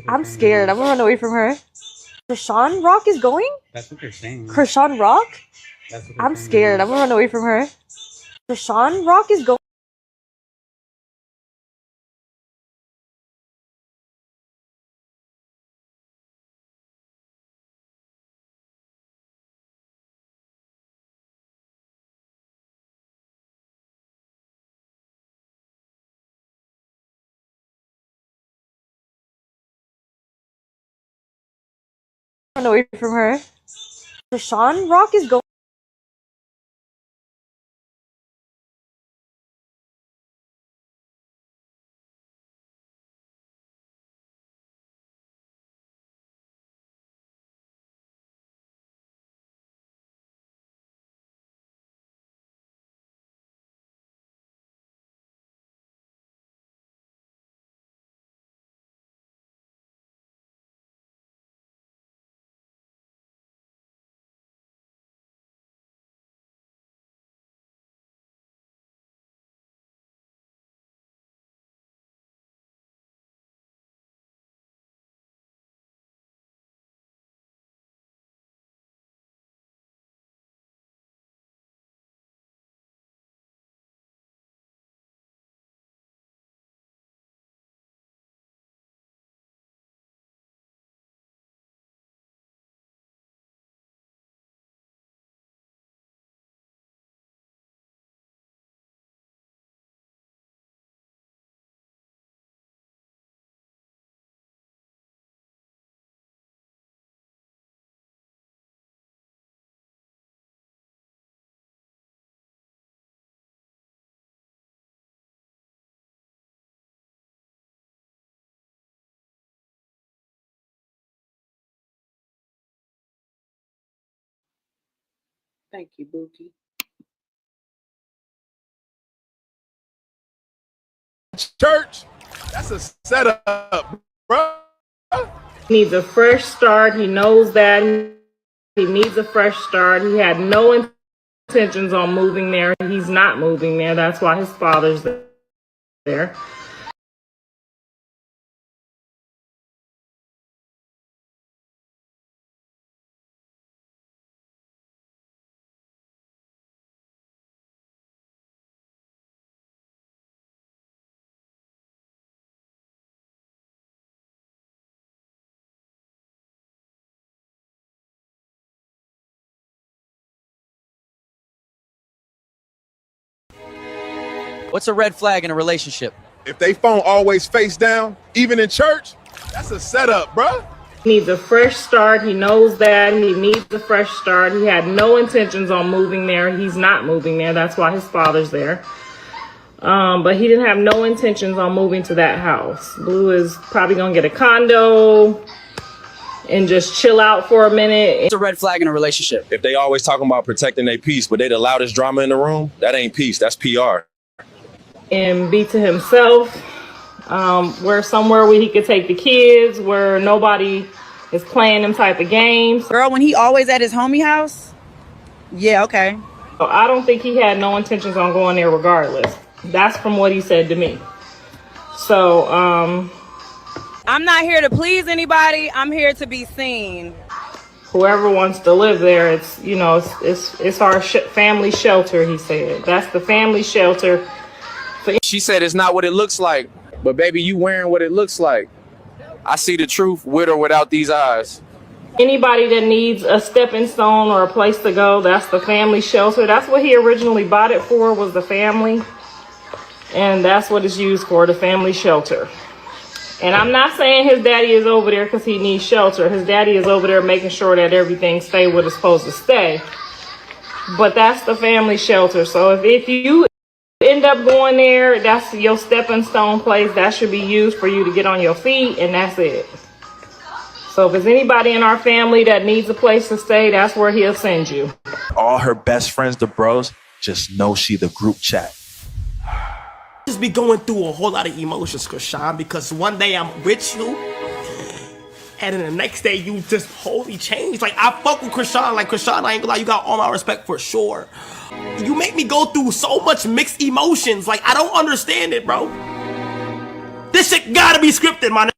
I'm scared. I'm gonna run away from her. Chrisean Rock is going? That's what they're saying. Chrisean Rock? That's what they're I'm saying. scared. I'm gonna run away from her. Chrisean Rock is going. Run away from her. Chrisean Rock is going. Thank you, Bookie. Church, that's a setup, bro. He needs a fresh start. He knows that. He needs a fresh start. He had no intentions on moving there. He's not moving there. That's why his father's there. What's a red flag in a relationship? If they phone always face down, even in church, that's a setup, bro. He needs a fresh start. He knows that. He needs a fresh start. He had no intentions on moving there. He's not moving there. That's why his father's there. But he didn't have no intentions on moving to that house. Blue is probably going to get a condo and just chill out for a minute. What's a red flag in a relationship? If they always talking about protecting their peace, but they the loudest drama in the room, that ain't peace, that's PR. And be to himself, where somewhere where he could take the kids, where nobody is playing them type of games. Girl, when he always at his homie house? Yeah, okay. So I don't think he had no intentions on going there regardless. That's from what he said to me. So, I'm not here to please anybody. I'm here to be seen. Whoever wants to live there, it's, you know, it's our family shelter, he said. That's the family shelter. She said it's not what it looks like, but baby, you wearing what it looks like. I see the truth with or without these eyes. Anybody that needs a stepping stone or a place to go, that's the family shelter. That's what he originally bought it for, was the family. And that's what it's used for, the family shelter. And I'm not saying his daddy is over there because he needs shelter. His daddy is over there making sure that everything stay where it's supposed to stay. But that's the family shelter. So if you end up going there, that's your stepping stone place. That should be used for you to get on your feet, and that's it. So if there's anybody in our family that needs a place to stay, that's where he'll send you. All her best friends, the bros, just know she the group chat. Just be going through a whole lot of emotions, Chrisean, because one day I'm with you, and then the next day you just wholly change. Like, I fuck with Chrisean. Like, Chrisean, I ain't gonna lie, you got all my respect for sure. You make me go through so much mixed emotions. Like, I don't understand it, bro. This shit gotta be scripted, my nigga.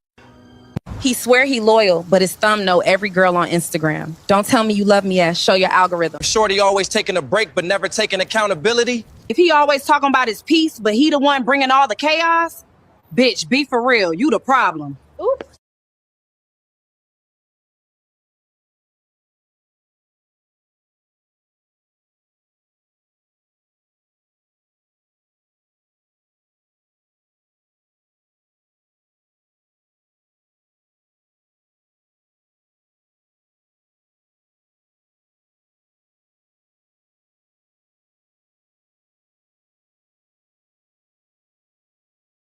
He swear he loyal, but his thumb know every girl on Instagram. Don't tell me you love me ass, show your algorithm. Shorty always taking a break, but never taking accountability. If he always talking about his peace, but he the one bringing all the chaos, bitch, be for real, you the problem. Oops.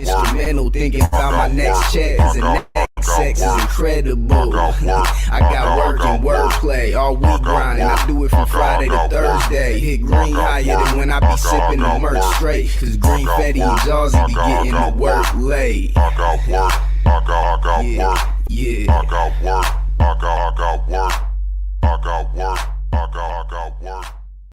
Instrumental thinking about my next check, cause the next sex is incredible. I got work and wordplay all week grinding. I do it from Friday to Thursday. Hit green higher than when I be sipping the merch straight, cause Green Fetty and Jawsy be getting the work late. Yeah.